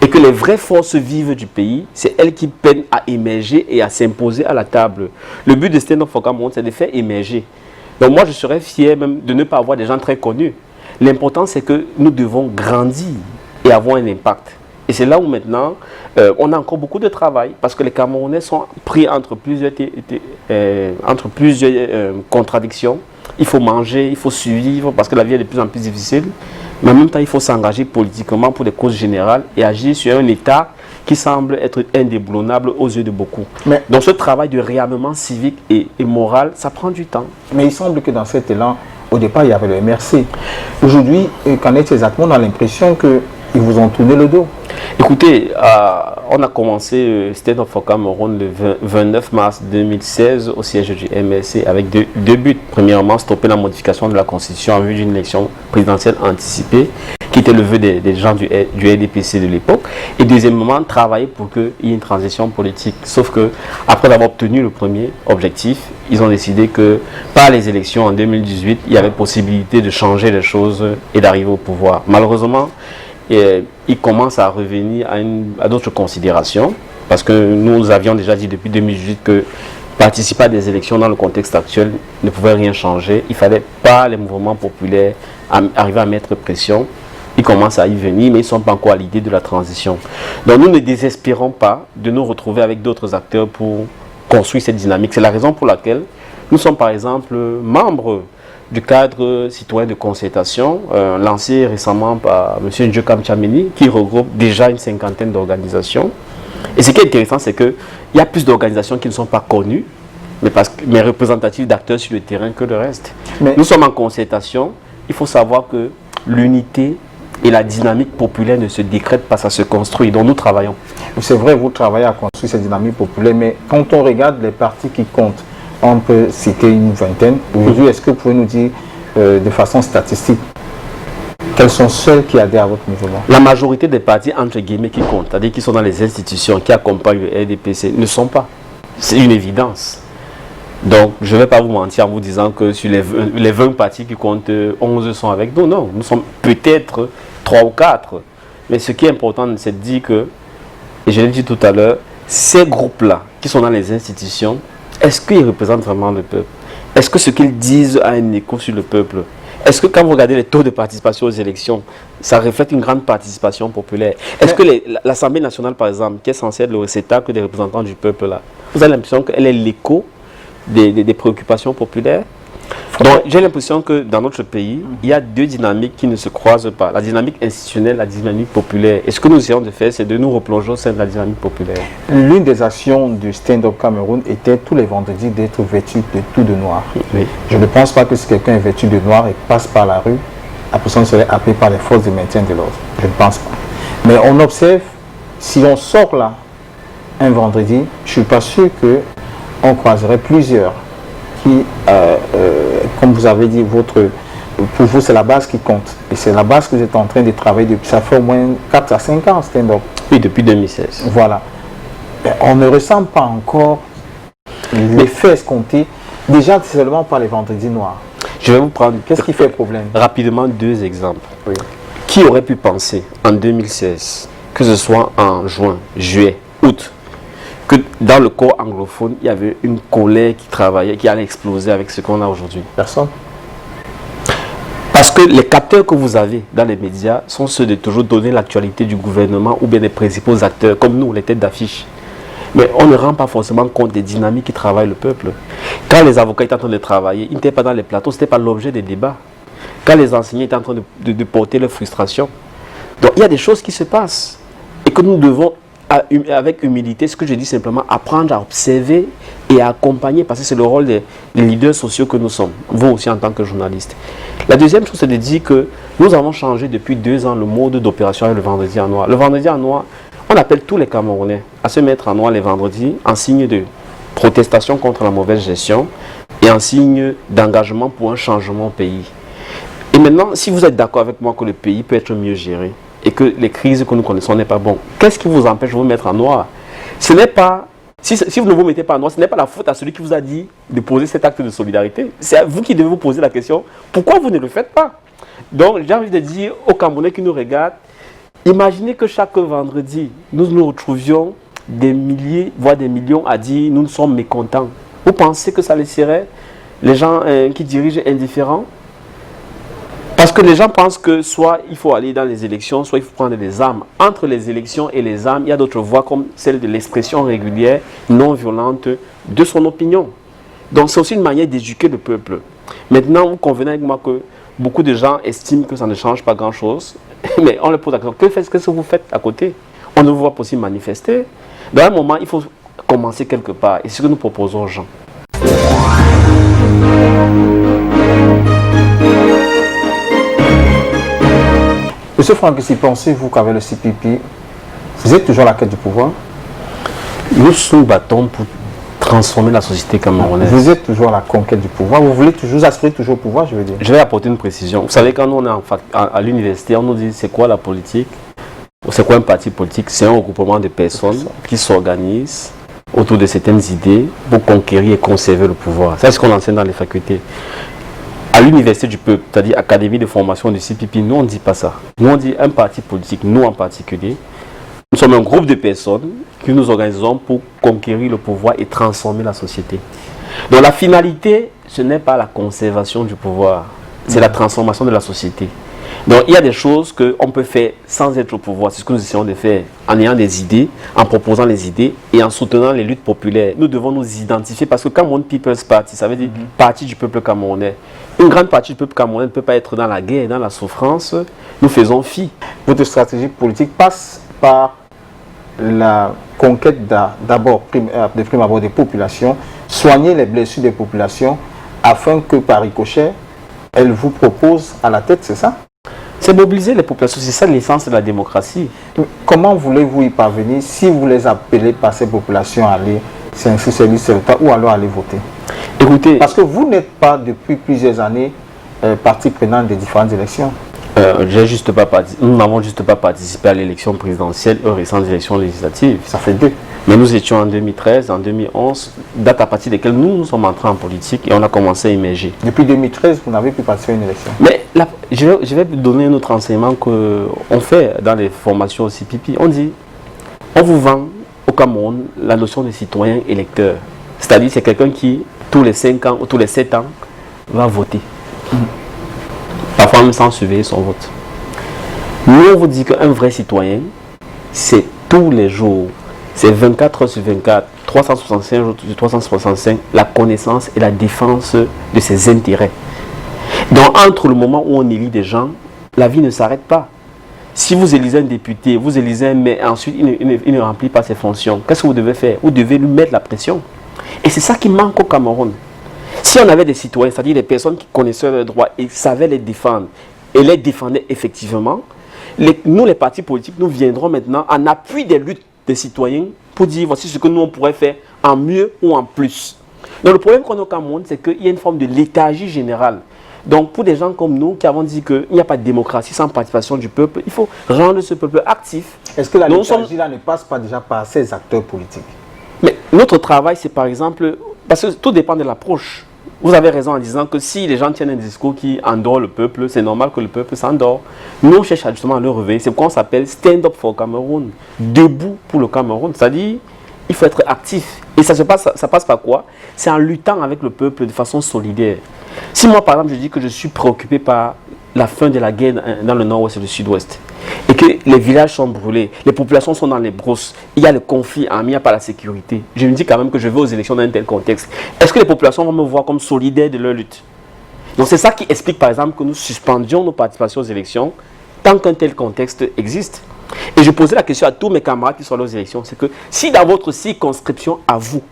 S5: Et que les vraies forces vives du pays, c'est elles qui peinent à émerger et à s'imposer à la table. Le but de Stand Up for Cameroun, c'est de faire émerger. Donc moi, je serais fier même de ne pas avoir des gens très connus. L'important, c'est que nous devons grandir et avoir un impact. Et c'est là où maintenant, on a encore beaucoup de travail, parce que les Camerounais sont pris entre plusieurs contradictions. Il faut manger, il faut survivre, parce que la vie est de plus en plus difficile. Mais en même temps, il faut s'engager politiquement pour des causes générales et agir sur un État qui semble être indéboulonnable aux yeux de beaucoup. Mais donc ce travail de réarmement civique et moral, ça prend du temps.
S1: Mais il semble que dans cet élan, au départ, il y avait le MRC. Aujourd'hui, qu'en est exactement? On a l'impression qu'ils vous ont tourné le dos.
S5: Écoutez, on a commencé Stand Up for Cameroun le 29 mars 2016 au siège du MRC avec deux buts. Premièrement, stopper la modification de la Constitution en vue d'une élection présidentielle anticipée, qui était le vœu des gens du RDPC de l'époque. Et deuxièmement, travailler pour qu'il y ait une transition politique. Sauf que, après avoir obtenu le premier objectif, ils ont décidé que par les élections en 2018, il y avait possibilité de changer les choses et d'arriver au pouvoir. Malheureusement, il commence à revenir à d'autres considérations, parce que nous avions déjà dit depuis 2018 que participer à des élections dans le contexte actuel ne pouvait rien changer. Il fallait pas les mouvements populaires arriver à mettre pression. Ils commencent à y venir, mais ils ne sont pas encore à l'idée de la transition. Donc nous ne désespérons pas de nous retrouver avec d'autres acteurs pour construire cette dynamique. C'est la raison pour laquelle nous sommes par exemple membres du cadre citoyen de concertation lancé récemment par M. Ndjokam Tchameni, qui regroupe déjà une 50aine d'organisations. Et ce qui est intéressant, c'est qu'il y a plus d'organisations qui ne sont pas connues, mais représentatives d'acteurs sur le terrain que le reste. Nous sommes en concertation. Il faut savoir que l'unité et la dynamique populaire ne se décrètent pas, ça se construit. Donc nous travaillons.
S1: C'est vrai, vous travaillez à construire cette dynamique populaire, mais quand on regarde les partis qui comptent, on peut citer une vingtaine. Aujourd'hui, est-ce que vous pouvez nous dire de façon statistique quels sont ceux qui adhèrent à votre mouvement?
S5: La majorité des partis, entre guillemets, qui comptent, c'est-à-dire qui sont dans les institutions, qui accompagnent le RDPC, ne sont pas. C'est une évidence. Donc, je ne vais pas vous mentir en vous disant que sur les 20 partis qui comptent, 11 sont avec nous. Non, nous sommes peut-être 3 ou 4. Mais ce qui est important, c'est de dire que, et je l'ai dit tout à l'heure, ces groupes-là, qui sont dans les institutions, est-ce qu'ils représentent vraiment le peuple? Est-ce que ce qu'ils disent a un écho sur le peuple? Est-ce que quand vous regardez les taux de participation aux élections, ça reflète une grande participation populaire? Est-ce que l'Assemblée nationale, par exemple, qui est censée être le réceptacle des représentants du peuple, là, vous avez l'impression qu'elle est l'écho des préoccupations populaires? Donc j'ai l'impression que dans notre pays, il y a deux dynamiques qui ne se croisent pas. La dynamique institutionnelle, la dynamique populaire. Et ce que nous essayons de faire, c'est de nous replonger au sein de la dynamique populaire.
S1: L'une des actions du Stand Up Cameroun était tous les vendredis d'être vêtu de tout de noir. Oui. Je ne pense pas que si quelqu'un est vêtu de noir et passe par la rue, la personne serait appelée par les forces de maintien de l'ordre. Je ne pense pas. Mais on observe, si on sort là un vendredi, je ne suis pas sûr qu'on croiserait plusieurs qui, comme vous avez dit, pour vous c'est la base qui compte. Et c'est la base que vous êtes en train de travailler depuis, ça fait au moins 4 à 5 ans, stand-up.
S5: Oui, depuis 2016.
S1: Voilà. Mais on ne ressent pas encore l'effet escompté, déjà seulement par les vendredis noirs.
S5: Je vais vous prendre...
S1: Qu'est-ce qui fait problème?
S5: Rapidement, 2 exemples.
S1: Oui.
S5: Qui aurait pu penser, en 2016, que ce soit en juin, juillet, août, que dans le corps anglophone, il y avait une colère qui travaillait, qui allait exploser avec ce qu'on a aujourd'hui?
S1: Personne.
S5: Parce que les capteurs que vous avez dans les médias sont ceux de toujours donner l'actualité du gouvernement ou bien des principaux acteurs, comme nous, les têtes d'affiche. Mais on ne rend pas forcément compte des dynamiques qui travaillent le peuple. Quand les avocats étaient en train de travailler, ils n'étaient pas dans les plateaux, ce n'était pas l'objet des débats. Quand les enseignants étaient en train de porter leur frustration. Donc il y a des choses qui se passent et que nous devons, avec humilité, ce que je dis simplement, apprendre à observer et à accompagner, parce que c'est le rôle des leaders sociaux que nous sommes, vous aussi en tant que journalistes. La deuxième chose, c'est de dire que nous avons changé depuis 2 ans le mode d'opération avec le vendredi en noir. Le vendredi en noir, on appelle tous les Camerounais à se mettre en noir les vendredis en signe de protestation contre la mauvaise gestion et en signe d'engagement pour un changement au pays. Et maintenant, si vous êtes d'accord avec moi que le pays peut être mieux géré et que les crises que nous connaissons n'est pas bon, qu'est-ce qui vous empêche de vous mettre en noir? Ce n'est pas, si vous ne vous mettez pas en noir, ce n'est pas la faute à celui qui vous a dit de poser cet acte de solidarité. C'est à vous qui devez vous poser la question, pourquoi vous ne le faites pas? Donc j'ai envie de dire aux Camerounais qui nous regardent, imaginez que chaque vendredi, nous nous retrouvions des milliers, voire des millions à dire nous sommes mécontents. Vous pensez que ça laisserait les gens qui dirigent indifférents? Parce que les gens pensent que soit il faut aller dans les élections, soit il faut prendre des armes. Entre les élections et les armes, il y a d'autres voies comme celle de l'expression régulière, non violente de son opinion. Donc c'est aussi une manière d'éduquer le peuple. Maintenant, vous convenez avec moi que beaucoup de gens estiment que ça ne change pas grand-chose. Mais on leur pose la question, qu'est-ce que vous faites à côté? On ne vous voit pas aussi manifester. Dans un moment, il faut commencer quelque part. Et c'est ce que nous proposons aux gens.
S1: Monsieur Franck, si pensez-vous qu'avec le CPP, vous êtes toujours à la quête du pouvoir?
S5: Nous nous battons pour transformer la société camerounaise.
S1: Vous êtes toujours à la conquête du pouvoir, vous voulez toujours aspirer toujours au pouvoir, je veux dire.
S5: Je vais apporter une précision. Vous savez, quand nous on est à l'université, on nous dit c'est quoi la politique? C'est quoi un parti politique? C'est un regroupement de personnes qui s'organisent autour de certaines idées pour conquérir et conserver le pouvoir. C'est ce qu'on enseigne dans les facultés. À l'université du peuple, c'est-à-dire Académie de formation du CPP, nous on ne dit pas ça. Nous on dit un parti politique, nous en particulier. Nous sommes un groupe de personnes que nous organisons pour conquérir le pouvoir et transformer la société. Donc la finalité, ce n'est pas la conservation du pouvoir, c'est la transformation de la société. Donc il y a des choses qu'on peut faire sans être au pouvoir. C'est ce que nous essayons de faire en ayant des idées, en proposant les idées et en soutenant les luttes populaires. Nous devons nous identifier parce que Cameroun People's Party, ça veut dire parti du peuple camerounais. Une grande partie du peuple camerounais ne peut pas être dans la guerre, dans la souffrance. Nous faisons fi.
S1: Votre stratégie politique passe par la conquête d'abord de prime abord des populations, soigner les blessures des populations afin que par ricochet, elles vous proposent à la tête, c'est ça?
S5: C'est mobiliser les populations, c'est ça l'essence de la démocratie.
S1: Comment voulez-vous y parvenir si vous les appelez par ces populations à aller s'inscrire sur l'État ou alors aller voter?
S5: Écoutez,
S1: parce que vous n'êtes pas depuis plusieurs années partie prenante des différentes élections.
S5: Nous n'avons juste pas participé à l'élection présidentielle et aux récentes élections législatives.
S1: Ça fait 2.
S5: Mais nous étions en 2013, en 2011, date à partir desquelles nous sommes entrés en politique et on a commencé à émerger.
S1: Depuis 2013, vous n'avez plus participé à une élection.
S5: Mais je vais vous donner un autre enseignement qu'on fait dans les formations au CPP. On dit, on vous vend au Cameroun la notion de citoyen électeur. C'est-à-dire c'est quelqu'un qui, tous les 5 ans ou tous les 7 ans, va voter. Parfois même sans surveiller son vote. Nous, on vous dit qu'un vrai citoyen, c'est tous les jours, c'est 24 heures sur 24, 365 jours sur 365, la connaissance et la défense de ses intérêts. Donc, entre le moment où on élit des gens, la vie ne s'arrête pas. Si vous élisez un député, vous élisez un maire, ensuite il ne remplit pas ses fonctions, qu'est-ce que vous devez faire? Vous devez lui mettre la pression. Et c'est ça qui manque au Cameroun. Si on avait des citoyens, c'est-à-dire des personnes qui connaissaient leurs droits et savaient les défendre, et les défendaient effectivement, nous les partis politiques, nous viendrons maintenant en appui des luttes des citoyens pour dire voici ce que nous on pourrait faire en mieux ou en plus. Donc le problème qu'on a au Cameroun, c'est qu'il y a une forme de léthargie générale. Donc pour des gens comme nous qui avons dit qu'il n'y a pas de démocratie sans participation du peuple, il faut rendre ce peuple actif.
S1: Est-ce que la léthargie là ne passe pas déjà par ces acteurs politiques?
S5: Mais notre travail, c'est par exemple, parce que tout dépend de l'approche. Vous avez raison en disant que si les gens tiennent un discours qui endort le peuple, c'est normal que le peuple s'endort. Nous, on cherche justement à le réveiller. C'est pourquoi on s'appelle Stand Up for Cameroun. Debout pour le Cameroun. C'est-à-dire, il faut être actif. Et ça passe par quoi? C'est en luttant avec le peuple de façon solidaire. Si moi, par exemple, je dis que je suis préoccupé par la fin de la guerre dans le nord-ouest et le sud-ouest, et que les villages sont brûlés, les populations sont dans les brousses, il y a le conflit armé, il n'y a pas la sécurité. Je me dis quand même que je vais aux élections dans un tel contexte. Est-ce que les populations vont me voir comme solidaire de leur lutte? Donc c'est ça qui explique par exemple que nous suspendions nos participations aux élections tant qu'un tel contexte existe. Et je posais la question à tous mes camarades qui sont allés aux élections, c'est que si dans votre circonscription à vous,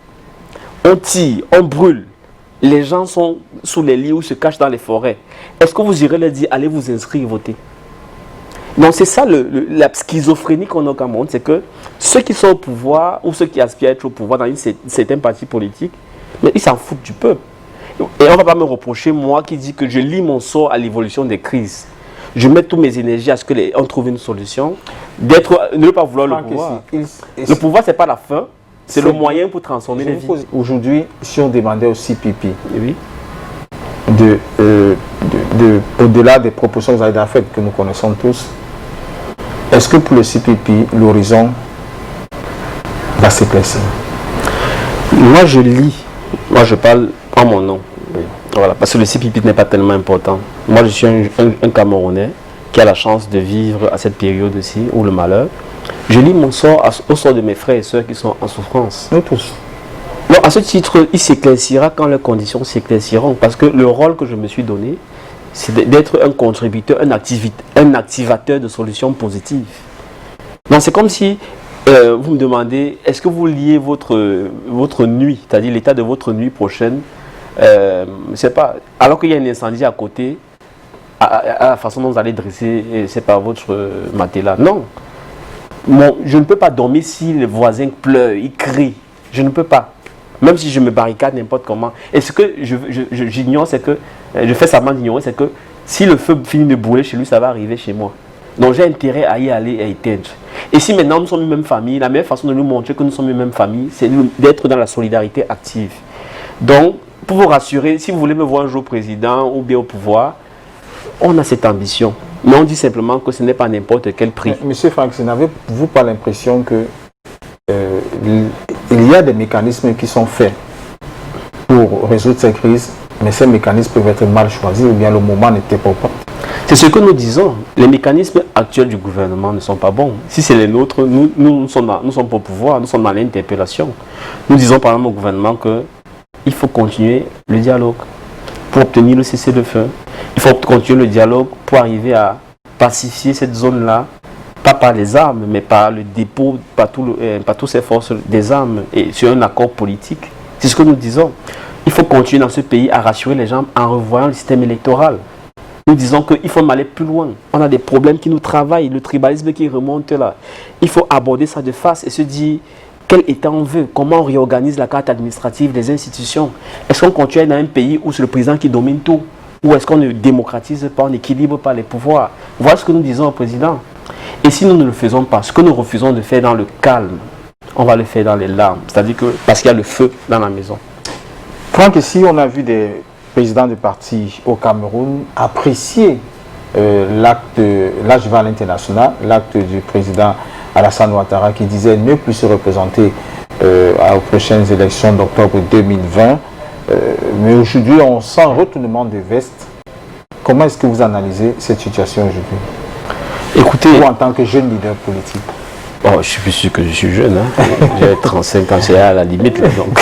S5: on tire, on brûle, les gens sont sous les lits ou se cachent dans les forêts, est-ce que vous irez leur dire allez vous inscrire, voter? Donc c'est ça la schizophrénie qu'on a au Cameroun, c'est que ceux qui sont au pouvoir ou ceux qui aspirent à être au pouvoir dans une certaine partie politique, mais ils s'en foutent du peuple. Et on ne va pas me reprocher, moi qui dis que je lie mon sort à l'évolution des crises. Je mets toutes mes énergies à ce qu'on trouve une solution, ne pas vouloir le pouvoir. Le pouvoir, ce n'est pas la fin, c'est le moyen pour transformer les vies.
S1: Aujourd'hui, si on demandait au CPP,
S5: oui,
S1: au-delà des propositions que vous avez faites, que nous connaissons tous, est-ce que pour le CPP, l'horizon va s'éclaircir?
S5: Moi, je parle en mon nom. Oui. Voilà, parce que le CPP n'est pas tellement important. Moi, je suis un Camerounais qui a la chance de vivre à cette période-ci, où le malheur. Je lie mon sort au sort de mes frères et sœurs qui sont en souffrance.
S1: Nous tous.
S5: Non, à ce titre, il s'éclaircira quand leurs conditions s'éclairciront. Parce que le rôle que je me suis donné, c'est d'être un contributeur, un activateur de solutions positives. Donc c'est comme si vous me demandez, est-ce que vous liez votre nuit, c'est-à-dire l'état de votre nuit prochaine, c'est pas, alors qu'il y a un incendie à côté, à la façon dont vous allez dresser, c'est pas votre matelas. Non. Je ne peux pas dormir si les voisins pleurent, ils crient. Je ne peux pas. Même si je me barricade n'importe comment. Et ce que j'ignore, c'est que, je fais semblant d'ignorer, c'est que si le feu finit de brûler chez lui, ça va arriver chez moi. Donc j'ai intérêt à y aller et à éteindre. Et si maintenant nous sommes une même famille, la meilleure façon de nous montrer que nous sommes une même famille, c'est d'être dans la solidarité active. Donc, pour vous rassurer, si vous voulez me voir un jour président ou bien au pouvoir, on a cette ambition. Mais on dit simplement que ce n'est pas n'importe quel prix.
S1: Monsieur Franck, n'avez-vous pas l'impression que il y a des mécanismes qui sont faits pour résoudre ces crises, mais ces mécanismes peuvent être mal choisis ou bien le moment n'était pas opportun?
S5: C'est ce que nous disons. Les mécanismes actuels du gouvernement ne sont pas bons. Si c'est les nôtres, nous sommes pas au pouvoir, nous sommes dans l'interpellation. Nous disons par exemple au gouvernement qu'il faut continuer le dialogue pour obtenir le cessez-le-feu. Il faut continuer le dialogue pour arriver à pacifier cette zone-là, pas par les armes, mais par le dépôt, par toutes ces forces des armes et sur un accord politique. C'est ce que nous disons. Il faut continuer dans ce pays à rassurer les gens en revoyant le système électoral. Nous disons qu'il faut aller plus loin. On a des problèmes qui nous travaillent, le tribalisme qui remonte là. Il faut aborder ça de face et se dire quel État on veut, comment on réorganise la carte administrative des institutions. Est-ce qu'on continue dans un pays où c'est le président qui domine tout? Ou est-ce qu'on ne démocratise pas, on n'équilibre pas les pouvoirs? Voilà ce que nous disons au président. Et si nous ne le faisons pas, ce que nous refusons de faire dans le calme, on va le faire dans les larmes. C'est-à-dire que parce qu'il y a le feu dans la maison.
S1: Franck, ici on a vu des présidents de partis au Cameroun apprécier l'acte, là je vais à l'international, l'acte du président Alassane Ouattara qui disait ne plus se représenter aux prochaines élections d'octobre 2020. Mais aujourd'hui, on sent un retournement de veste. Comment est-ce que vous analysez cette situation aujourd'hui?
S5: Écoutez,
S1: vous en tant que jeune leader politique.
S5: Oh, je suis plus sûr que je suis jeune. Hein. J'ai 35 ans, c'est à la limite. Là, donc.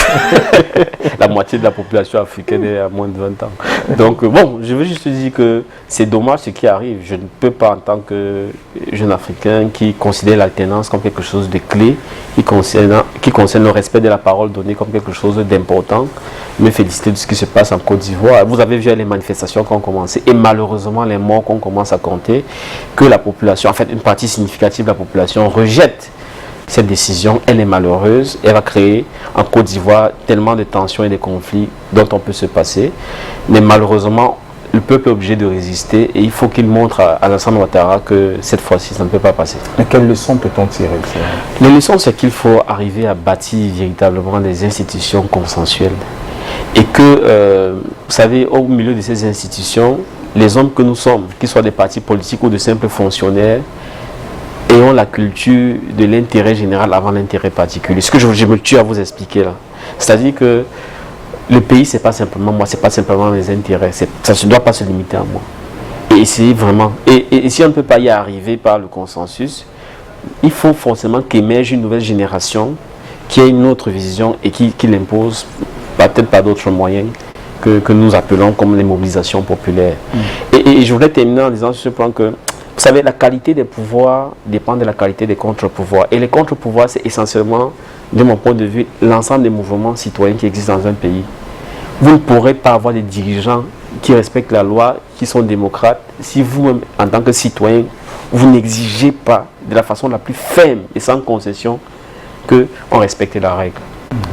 S5: La moitié de la population africaine est à moins de 20 ans. Donc, bon, je veux juste dire que c'est dommage ce qui arrive. Je ne peux pas, en tant que jeune africain qui considère l'alternance comme quelque chose de clé, qui concerne le respect de la parole donnée comme quelque chose d'important, me féliciter de ce qui se passe en Côte d'Ivoire. Vous avez vu les manifestations qui ont commencé et malheureusement les morts qu'on commence à compter, que la population, en fait une partie significative de la population rejette cette décision. Elle est malheureuse, elle va créer en Côte d'Ivoire tellement de tensions et de conflits dont on peut se passer, mais malheureusement le peuple est obligé de résister et il faut qu'il montre à Alassane Ouattara que cette fois-ci ça ne peut pas passer.
S1: Mais quelles leçons peut-on tirer?
S5: Les leçons, c'est qu'il faut arriver à bâtir véritablement des institutions consensuelles. Et que, vous savez, au milieu de ces institutions, les hommes que nous sommes, qu'ils soient des partis politiques ou de simples fonctionnaires, ayons la culture de l'intérêt général avant l'intérêt particulier. Ce que je me tue à vous expliquer là. C'est-à-dire que le pays, c'est pas simplement moi, c'est pas simplement mes intérêts. Ça ne doit pas se limiter à moi. Et essayer vraiment. Et si on ne peut pas y arriver par le consensus, il faut forcément qu'émerge une nouvelle génération qui a une autre vision et qui l'impose, peut-être par d'autres moyens que nous appelons comme les mobilisations populaires. Et je voudrais terminer en disant sur ce point que, vous savez, la qualité des pouvoirs dépend de la qualité des contre-pouvoirs. Et les contre-pouvoirs, c'est essentiellement, de mon point de vue, l'ensemble des mouvements citoyens qui existent dans un pays. Vous ne pourrez pas avoir des dirigeants qui respectent la loi, qui sont démocrates, si vous-même, en tant que citoyen, vous n'exigez pas de la façon la plus ferme et sans concession qu'on respecte la règle.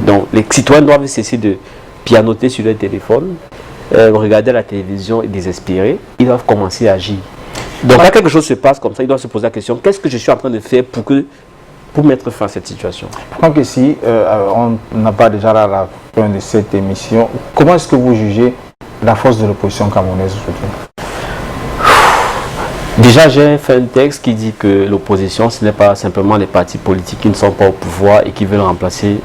S5: Donc, les citoyens doivent cesser de pianoter sur leur téléphone, regarder la télévision et désespérer. Ils doivent commencer à agir. Donc, quand quelque chose se passe comme ça, ils doivent se poser la question, qu'est-ce que je suis en train de faire pour mettre fin à cette situation?
S1: Je crois que si on n'a pas déjà là la fin de cette émission, comment est-ce que vous jugez la force de l'opposition camerounaise aujourd'hui?
S5: Déjà, j'ai fait un texte qui dit que l'opposition, ce n'est pas simplement les partis politiques qui ne sont pas au pouvoir et qui veulent remplacer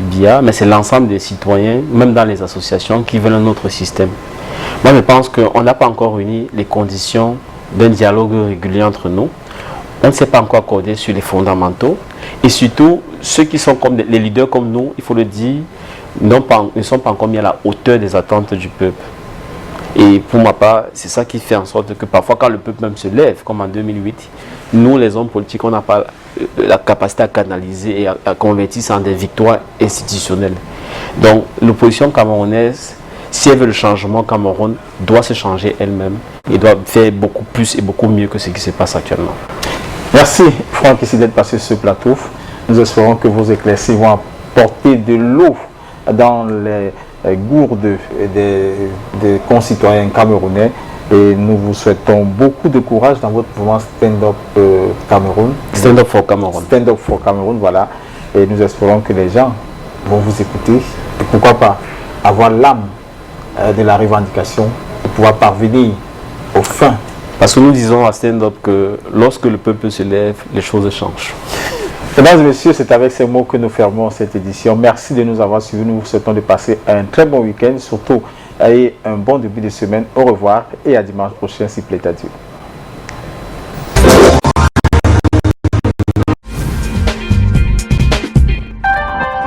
S5: Biya, mais c'est l'ensemble des citoyens, même dans les associations, qui veulent un autre système. Moi, je pense qu'on n'a pas encore réuni les conditions d'un dialogue régulier entre nous. On ne s'est pas encore accordé sur les fondamentaux. Et surtout, ceux qui sont comme les leaders comme nous, il faut le dire, ne sont pas encore mis à la hauteur des attentes du peuple. Et pour ma part, c'est ça qui fait en sorte que parfois quand le peuple même se lève, comme en 2008, nous les hommes politiques, on n'a pas la capacité à canaliser et à convertir ça en des victoires institutionnelles. Donc l'opposition camerounaise, si elle veut le changement, Cameroun doit se changer elle-même et doit faire beaucoup plus et beaucoup mieux que ce qui se passe actuellement.
S1: Merci Franck ici d'être passé sur ce plateau. Nous espérons que vos éclaircies vont apporter de l'eau dans les gourdes des concitoyens camerounais et nous vous souhaitons beaucoup de courage dans votre mouvement Stand Up Cameroun.
S5: Stand Up for Cameroun.
S1: Stand Up for Cameroun, voilà. Et nous espérons que les gens vont vous écouter et pourquoi pas avoir l'âme de la revendication et pouvoir parvenir aux fins.
S5: Parce que nous disons à Stand Up que lorsque le peuple se lève, les choses changent.
S1: Mesdames et messieurs, c'est avec ces mots que nous fermons cette édition. Merci de nous avoir suivis. Nous vous souhaitons de passer un très bon week-end. Surtout, ayez un bon début de semaine. Au revoir et à dimanche prochain, s'il plaît à Dieu.